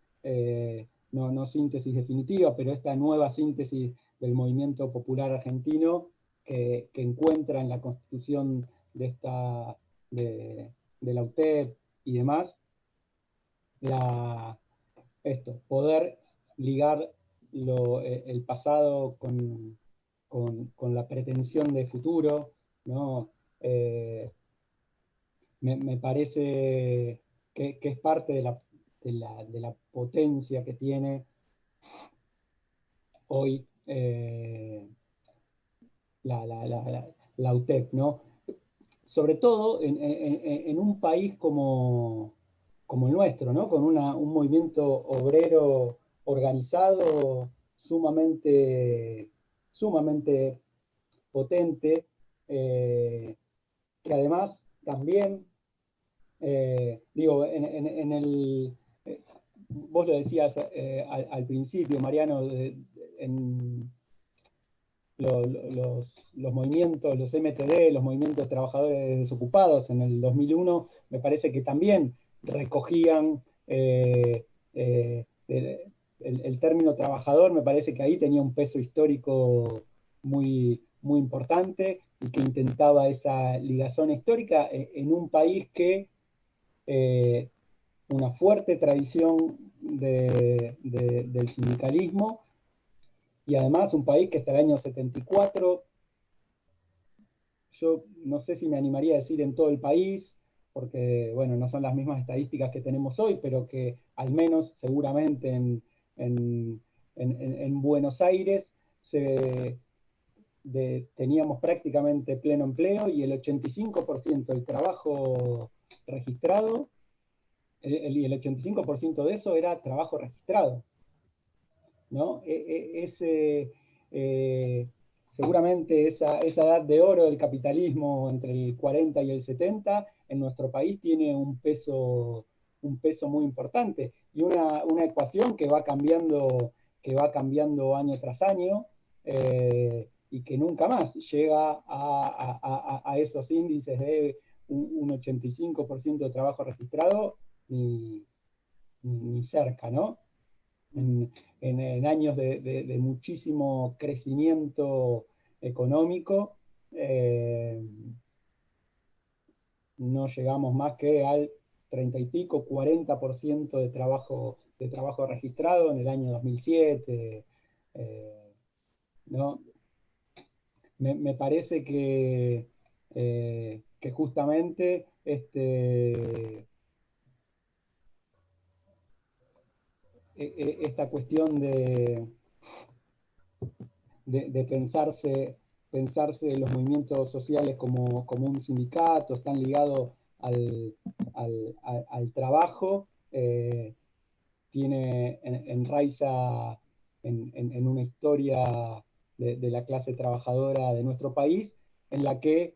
no síntesis definitiva, pero esta nueva síntesis del movimiento popular argentino que encuentra en la constitución de la UTEP y demás, poder ligar el pasado con la pretensión de futuro, ¿no? Me parece que es parte de la potencia que tiene hoy la UTEP, ¿no? Sobre todo en un país como el nuestro, ¿no? Con un movimiento obrero organizado sumamente potente, que además también Digo, vos lo decías al principio, Mariano, en los movimientos, los MTD, los movimientos de trabajadores desocupados en el 2001, me parece que también recogían el término trabajador, me parece que ahí tenía un peso histórico muy importante y que intentaba esa ligación histórica en un país que eh, una fuerte tradición del sindicalismo y además un país que hasta el año 74, yo no sé si me animaría a decir en todo el país, porque bueno, no son las mismas estadísticas que tenemos hoy, pero que al menos seguramente en, en Buenos Aires teníamos prácticamente pleno empleo y el 85% del trabajo registrado, y el 85% de eso era trabajo registrado, ¿no? Eh, Seguramente esa edad de oro del capitalismo entre el 40 y el 70 en nuestro país tiene un peso muy importante y una ecuación que va cambiando año tras año y que nunca más llega a esos índices de un 85% de trabajo registrado ni cerca, ¿no? En, en años de muchísimo crecimiento económico, eh, no llegamos más que al 30 y pico, 40% de trabajo registrado en el año 2007. ¿No? Me parece que justamente esta cuestión de pensarse los movimientos sociales como un sindicato, están ligados al trabajo, enraiza en una historia de la clase trabajadora de nuestro país, en la que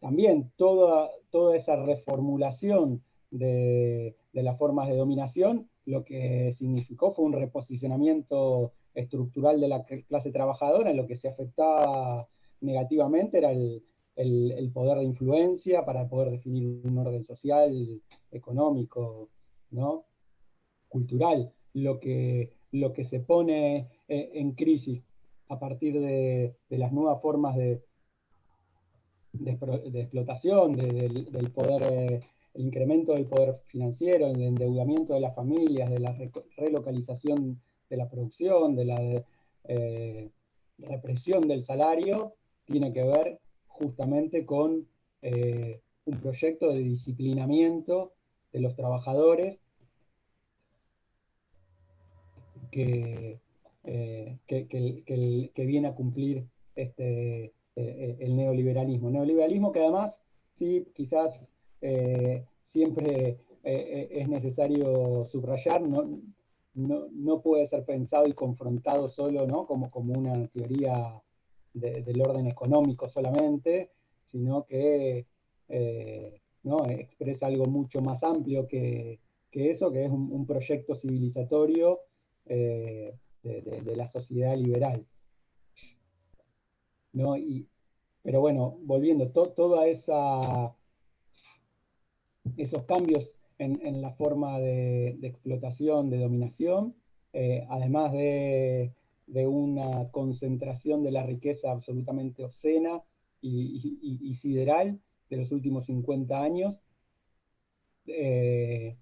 también toda esa reformulación de las formas de dominación, lo que significó fue un reposicionamiento estructural de la clase trabajadora, en lo que se afectaba negativamente era el poder de influencia para poder definir un orden social, económico, ¿no? Cultural. Lo que se pone en crisis a partir de las nuevas formas de explotación, del poder, el incremento del poder financiero, el endeudamiento de las familias, de la relocalización de la producción, de la represión del salario, tiene que ver justamente con un proyecto de disciplinamiento de los trabajadores que, que viene a cumplir el neoliberalismo. Neoliberalismo que además, sí, quizás siempre es necesario subrayar, no puede ser pensado y confrontado solo, ¿no? como una teoría del orden económico solamente, sino que ¿no? expresa algo mucho más amplio que eso, que es un proyecto civilizatorio de la sociedad liberal, ¿no? Pero bueno, volviendo, toda esos cambios en la forma de explotación, de dominación, además de una concentración de la riqueza absolutamente obscena y sideral de los últimos 50 años, eh,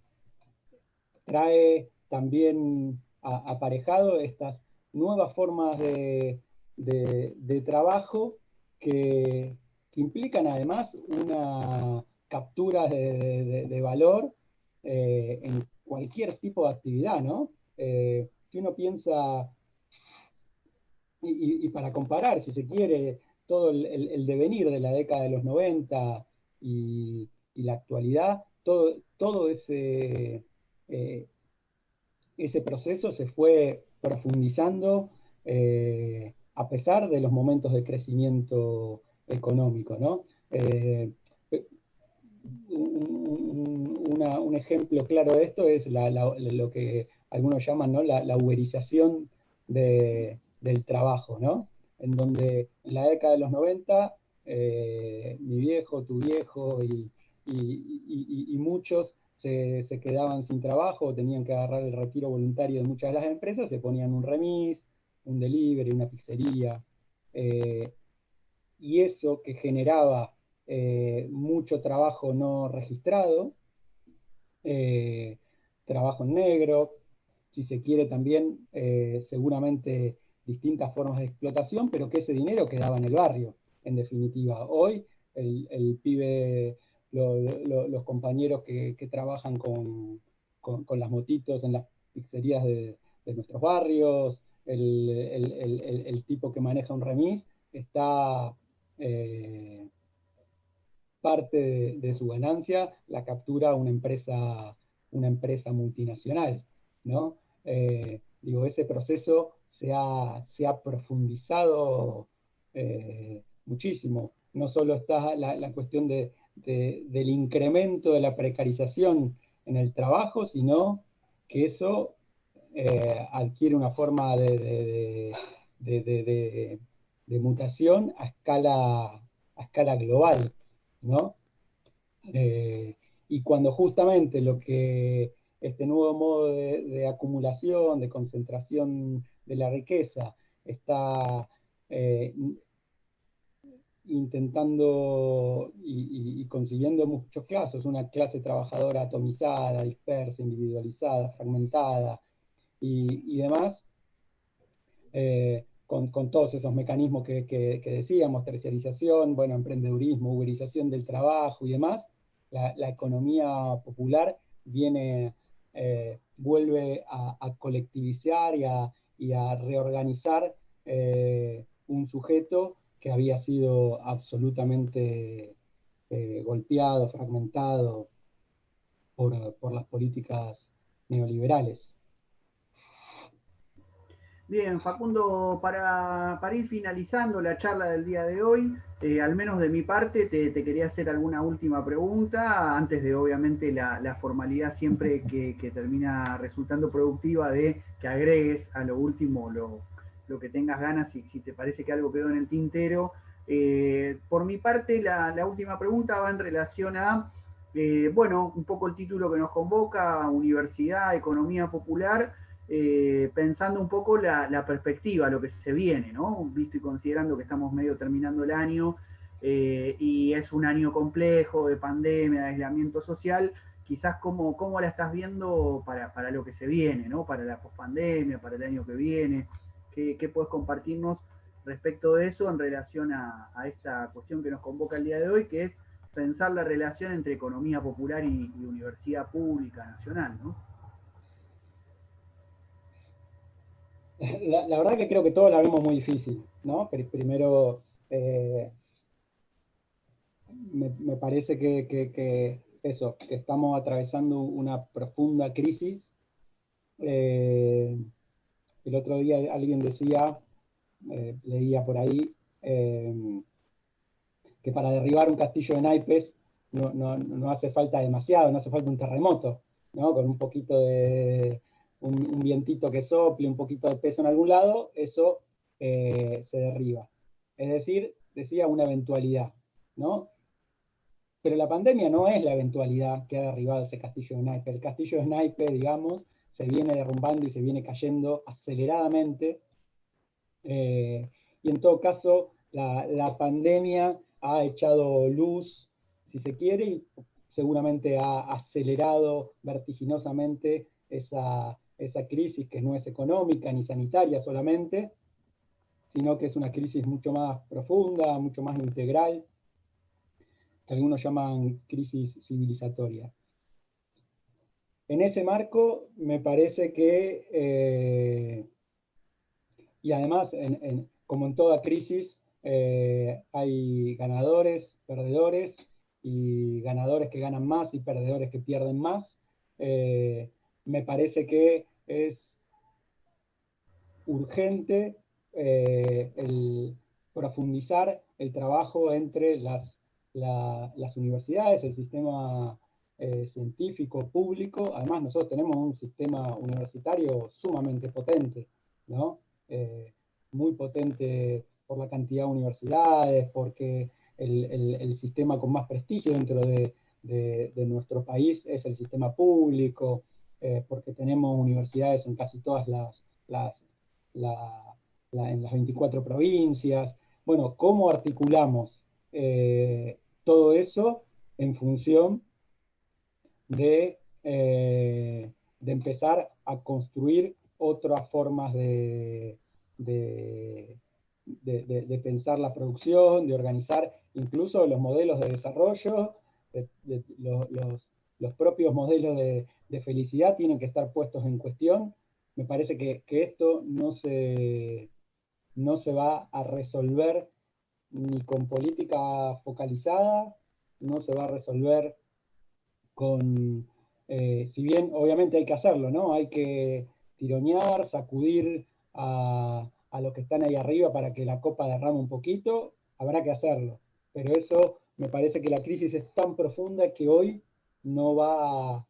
trae también aparejado estas nuevas formas de trabajo que implican además una captura de valor en cualquier tipo de actividad, ¿no? Si uno piensa, y para comparar, si se quiere, todo el devenir de la década de los 90 y la actualidad, todo eh, ese proceso se fue profundizando a pesar de los momentos de crecimiento económico, ¿no? un ejemplo claro de esto es lo que algunos llaman, ¿no?, la uberización del trabajo, ¿no? En donde en la década de los 90, mi viejo, tu viejo y muchos se quedaban sin trabajo, tenían que agarrar el retiro voluntario de muchas de las empresas, se ponían un remis, un delivery, una pizzería, eh, y eso que generaba mucho trabajo no registrado, eh, trabajo en negro, si se quiere también seguramente distintas formas de explotación, pero que ese dinero quedaba en el barrio, en definitiva. Hoy el pibe, los compañeros que trabajan con las motitos en las pizzerías de nuestros barrios, el tipo que maneja un remis, está eh, parte de su ganancia la captura una empresa multinacional, ¿no? Digo, ese proceso se ha profundizado muchísimo. No solo está la cuestión del incremento de la precarización en el trabajo, sino que eso adquiere una forma de mutación a escala global, ¿no? Y cuando justamente lo que este nuevo modo de acumulación, de concentración de la riqueza, está eh, intentando y consiguiendo en muchos casos una clase trabajadora atomizada, dispersa, individualizada, fragmentada y demás, con todos esos mecanismos que decíamos, terciarización, bueno, emprendedurismo, uberización del trabajo y demás, la economía popular vuelve a colectivizar y a reorganizar un sujeto que había sido absolutamente golpeado, fragmentado por las políticas neoliberales. Bien, Facundo, para ir finalizando la charla del día de hoy, al menos de mi parte, te quería hacer alguna última pregunta, antes de obviamente la formalidad siempre que termina resultando productiva de que agregues a lo último lo que tengas ganas y si te parece que algo quedó en el tintero. Por mi parte, la última pregunta va en relación a, bueno, un poco el título que nos convoca, Universidad, Economía Popular, pensando un poco la perspectiva, lo que se viene, ¿no? Visto y considerando que estamos medio terminando el año y es un año complejo de pandemia, de aislamiento social, quizás cómo la estás viendo para lo que se viene, ¿no? Para la pospandemia, para el año que viene. ¿Qué puedes compartirnos respecto de eso en relación a esta cuestión que nos convoca el día de hoy, que es pensar la relación entre economía popular y universidad pública nacional, ¿no? La verdad que creo que todos la vemos muy difícil, ¿no? Primero, eh, me parece que eso, que estamos atravesando una profunda crisis. Eh, el otro día alguien decía, leía por ahí, que para derribar un castillo de naipes no hace falta demasiado, no hace falta un terremoto, ¿no? Con un poquito de un vientito que sople, un poquito de peso en algún lado, eso se derriba. Es decir, decía una eventualidad, ¿no? Pero la pandemia no es la eventualidad que ha derribado ese castillo de naipes. El castillo de naipes, digamos, se viene derrumbando y se viene cayendo aceleradamente. Y en todo caso, la pandemia ha echado luz, si se quiere, y seguramente ha acelerado vertiginosamente esa crisis que no es económica ni sanitaria solamente, sino que es una crisis mucho más profunda, mucho más integral, que algunos llaman crisis civilizatoria. En ese marco, me parece que, y además, como en toda crisis, hay ganadores, perdedores, y ganadores que ganan más y perdedores que pierden más. Me parece que es urgente el profundizar el trabajo entre las universidades, el sistema científico público. Además, nosotros tenemos un sistema universitario sumamente potente, ¿no? Muy potente por la cantidad de universidades, porque el sistema con más prestigio dentro de nuestro país es el sistema público, porque tenemos universidades en casi todas en las 24 provincias. Bueno, ¿cómo articulamos todo eso en función de empezar a construir otras formas de, de pensar la producción, de organizar incluso los modelos de desarrollo, los propios modelos de felicidad tienen que estar puestos en cuestión. Me parece que esto no se va a resolver ni con política focalizada, no se va a resolver con, si bien obviamente hay que hacerlo, ¿no? Hay que tironear, sacudir a los que están ahí arriba para que la copa derrame un poquito, habrá que hacerlo. Pero eso me parece que la crisis es tan profunda que hoy no va a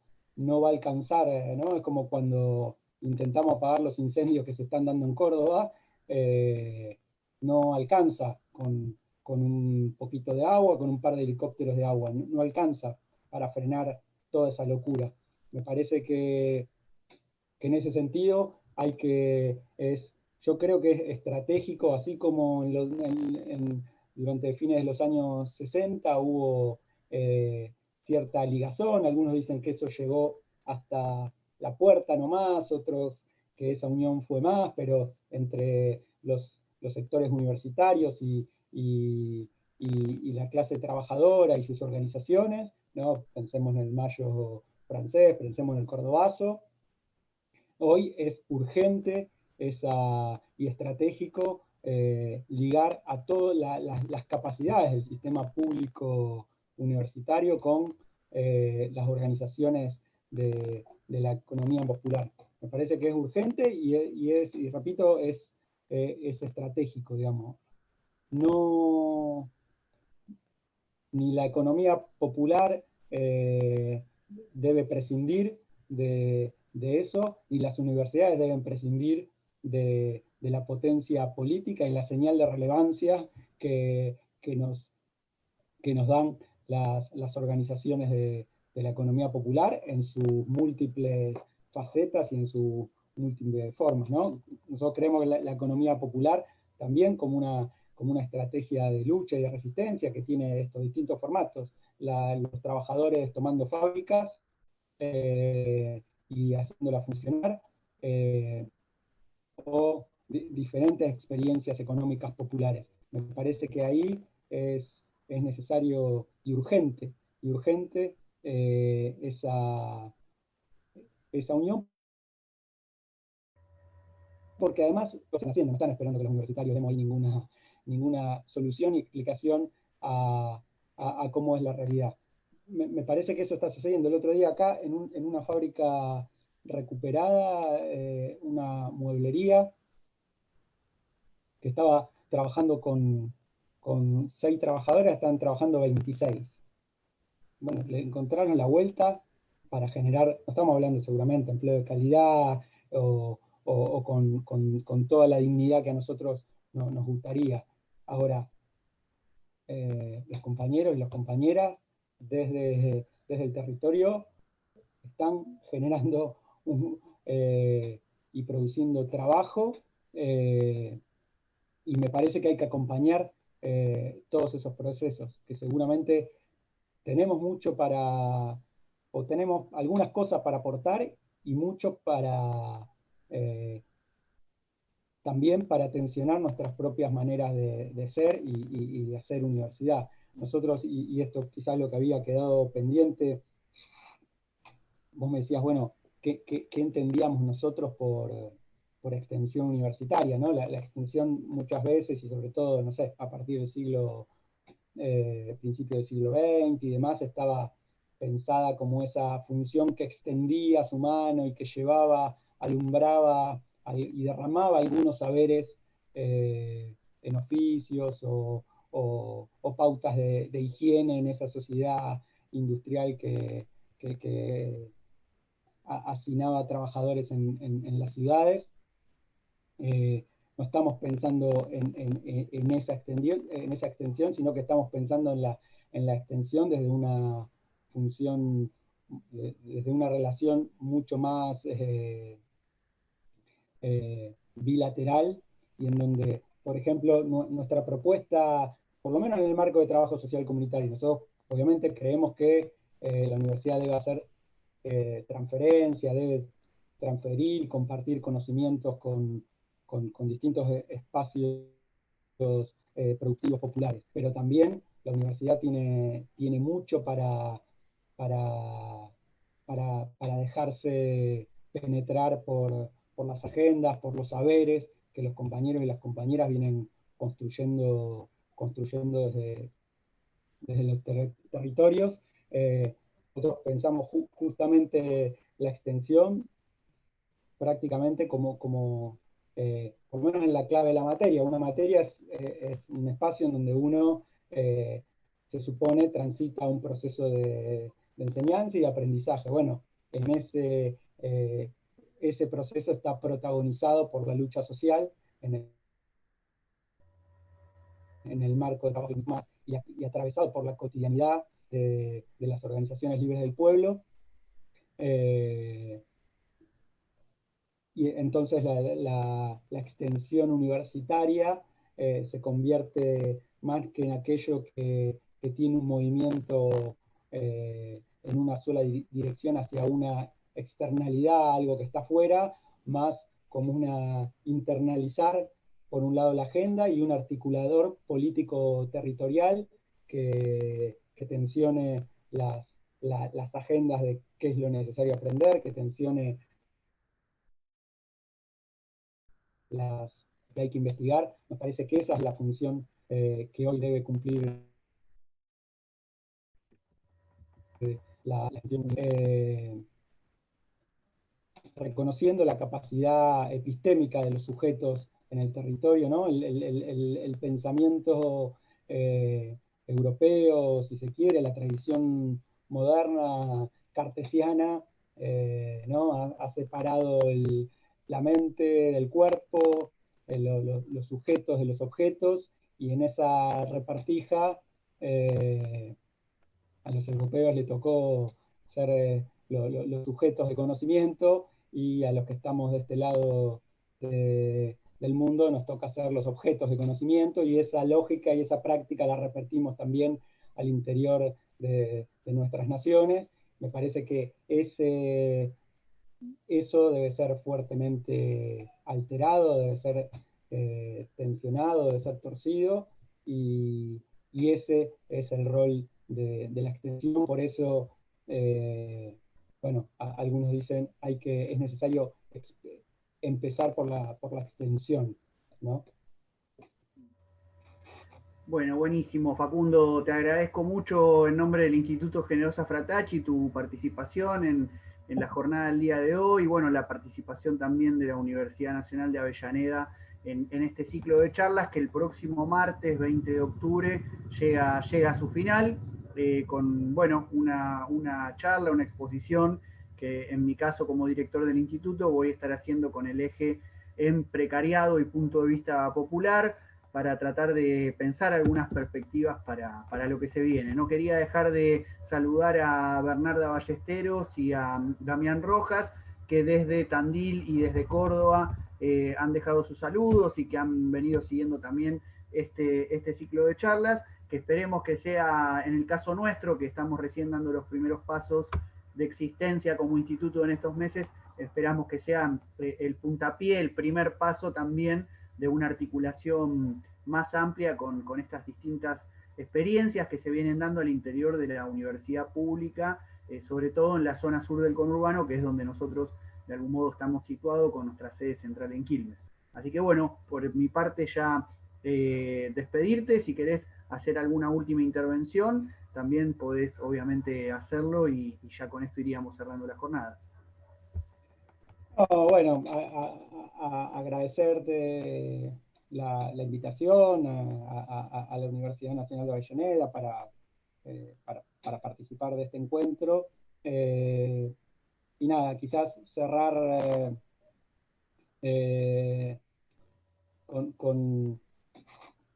alcanzar, ¿no? Es como cuando intentamos apagar los incendios que se están dando en Córdoba, no alcanza con un poquito de agua, con un par de helicópteros de agua, no alcanza para frenar toda esa locura. Me parece que en ese sentido yo creo que es estratégico, así como durante fines de los años 60 hubo cierta ligazón, algunos dicen que eso llegó hasta la puerta nomás, otros que esa unión fue más, pero entre los sectores universitarios y la clase trabajadora y sus organizaciones, ¿no? Pensemos en el Mayo francés, pensemos en el Cordobazo. Hoy es urgente y estratégico ligar a todas las capacidades del sistema público universitario con las organizaciones de la economía popular. Me parece que es urgente y repito, es estratégico, digamos. No, ni la economía popular debe prescindir de eso, y las universidades deben prescindir de la potencia política y la señal de relevancia que nos dan las organizaciones de la economía popular en sus múltiples facetas y en sus múltiples formas, ¿no? Nosotros creemos que la economía popular también como una estrategia de lucha y de resistencia que tiene estos distintos formatos. Los trabajadores tomando fábricas y haciéndolas funcionar, o diferentes experiencias económicas populares. Me parece que ahí es necesario y urgente esa unión, porque además lo están haciendo, no están esperando que los universitarios demos ahí ninguna solución y explicación a cómo es la realidad. Me parece que eso está sucediendo. El otro día acá, en una fábrica recuperada, una mueblería, que estaba trabajando con 6 trabajadoras, estaban trabajando 26. Bueno, le encontraron la vuelta para generar, no estamos hablando seguramente de empleo de calidad o con toda la dignidad que a nosotros nos gustaría. Ahora, los compañeros y las compañeras desde el territorio están generando y produciendo trabajo, y me parece que hay que acompañar todos esos procesos, que seguramente tenemos mucho o tenemos algunas cosas para aportar y mucho también para tensionar nuestras propias maneras de ser y de hacer universidad. Nosotros, y esto quizás lo que había quedado pendiente, vos me decías, bueno, ¿qué entendíamos nosotros por extensión universitaria, ¿no? La extensión muchas veces, y sobre todo, no sé, a partir del principio del siglo XX y demás, estaba pensada como esa función que extendía su mano y que llevaba, alumbraba y derramaba algunos saberes en oficios o pautas de higiene en esa sociedad industrial que hacinaba a trabajadores en las ciudades. No estamos pensando en esa extensión, sino que estamos pensando en la extensión desde una función, desde una relación mucho más bilateral, y en donde, por ejemplo, nuestra propuesta, por lo menos en el marco de trabajo social comunitario, nosotros obviamente creemos que la universidad debe hacer transferencia, debe transferir y compartir conocimientos con distintos espacios productivos populares, pero también la universidad tiene mucho para, para dejarse penetrar por las agendas, por los saberes que los compañeros y las compañeras vienen construyendo desde los territorios. Nosotros pensamos justamente la extensión prácticamente por lo menos en la clave de la materia. Una materia es un espacio en donde uno se supone transita un proceso de enseñanza y de aprendizaje. Bueno, en ese proceso está protagonizado por la lucha social en el marco de trabajo y atravesado por la cotidianidad de las organizaciones libres del pueblo. Y entonces la extensión universitaria se convierte más que en aquello que tiene un movimiento en una sola dirección hacia una externalidad, algo que está afuera, más como una internalizar, por un lado, la agenda, y un articulador político territorial que tensione las agendas de qué es lo necesario aprender, que tensione las que hay que investigar. Nos parece que esa es la función que hoy debe cumplir la reconociendo la capacidad epistémica de los sujetos en el territorio, ¿no? El pensamiento europeo, si se quiere, la tradición moderna cartesiana, ¿no? Ha separado la mente del cuerpo, los sujetos de los objetos, y en esa repartija a los europeos le tocó ser los sujetos de conocimiento, y a los que estamos de este lado del mundo nos toca ser los objetos de conocimiento, y esa lógica y esa práctica la repetimos también al interior de nuestras naciones. Me parece que eso debe ser fuertemente alterado, debe ser tensionado, debe ser torcido, y ese es el rol de la extensión. Por eso, bueno, algunos dicen es necesario empezar por la extensión, ¿no? Bueno, buenísimo, Facundo. Te agradezco mucho en nombre del Instituto Generosa Fratacci tu participación en la jornada del día de hoy, y bueno, la participación también de la Universidad Nacional de Avellaneda en este ciclo de charlas que el próximo martes 20 de octubre llega a su final, con bueno, una charla, una exposición que en mi caso como director del instituto voy a estar haciendo con el eje en precariado y punto de vista popular, para tratar de pensar algunas perspectivas para lo que se viene. No quería dejar de saludar a Bernarda Ballesteros y a Damián Rojas, que desde Tandil y desde Córdoba han dejado sus saludos y que han venido siguiendo también este ciclo de charlas, que esperemos que sea, en el caso nuestro, que estamos recién dando los primeros pasos de existencia como instituto en estos meses, esperamos que sea el puntapié, el primer paso también de una articulación más amplia con estas distintas experiencias que se vienen dando al interior de la universidad pública, sobre todo en la zona sur del conurbano, que es donde nosotros de algún modo estamos situados con nuestra sede central en Quilmes. Así que bueno, por mi parte ya despedirte. Si querés hacer alguna última intervención, también podés obviamente hacerlo, y ya con esto iríamos cerrando la jornada. Oh, bueno, agradecerte la invitación a la Universidad Nacional de Avellaneda para participar de este encuentro. Y nada, quizás cerrar con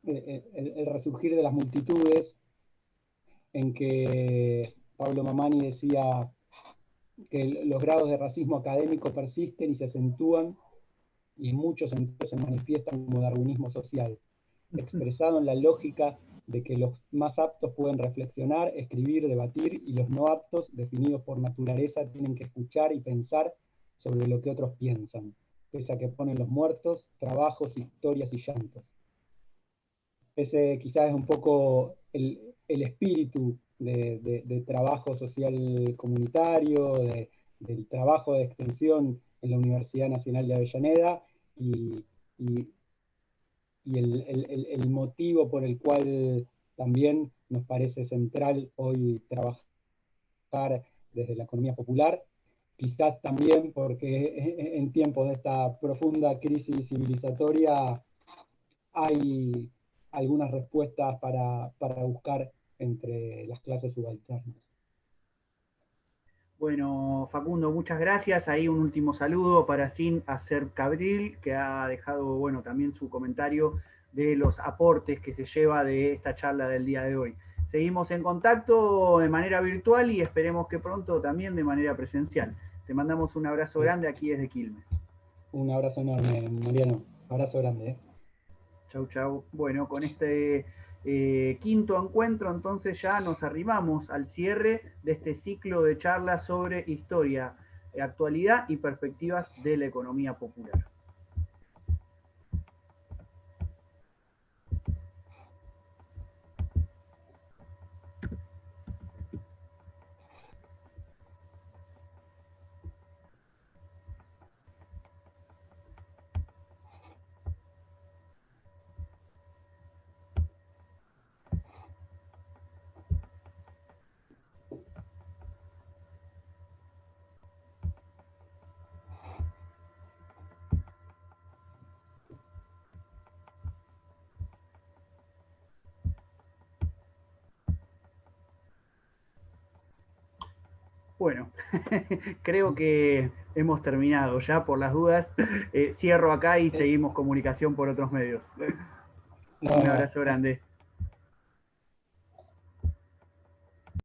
el resurgir de las multitudes, en que Pablo Mamani decía que los grados de racismo académico persisten y se acentúan, y en muchos sentidos se manifiestan como darwinismo social, expresado en la lógica de que los más aptos pueden reflexionar, escribir, debatir, y los no aptos, definidos por naturaleza, tienen que escuchar y pensar sobre lo que otros piensan, pese a que ponen los muertos, trabajos, historias y llantos. Ese quizás es un poco el espíritu de trabajo social comunitario, del trabajo de extensión en la Universidad Nacional de Avellaneda, y, y, y el motivo por el cual también nos parece central hoy trabajar desde la economía popular, quizás también porque en tiempos de esta profunda crisis civilizatoria hay algunas respuestas para buscar entre las clases subalternas. Bueno, Facundo, muchas gracias. Ahí un último saludo para Sin Hacer Cabril, que ha dejado, bueno, también su comentario de los aportes que se lleva de esta charla del día de hoy. Seguimos en contacto de manera virtual y esperemos que pronto también de manera presencial. Te mandamos un abrazo grande aquí desde Quilmes. Un abrazo enorme, Mariano. Abrazo grande. Chau, chau. Bueno, con este quinto encuentro entonces ya nos arrimamos al cierre de este ciclo de charlas sobre historia, actualidad y perspectivas de la economía popular. Bueno, creo que hemos terminado ya por las dudas. Cierro acá y seguimos comunicación por otros medios. Un abrazo grande.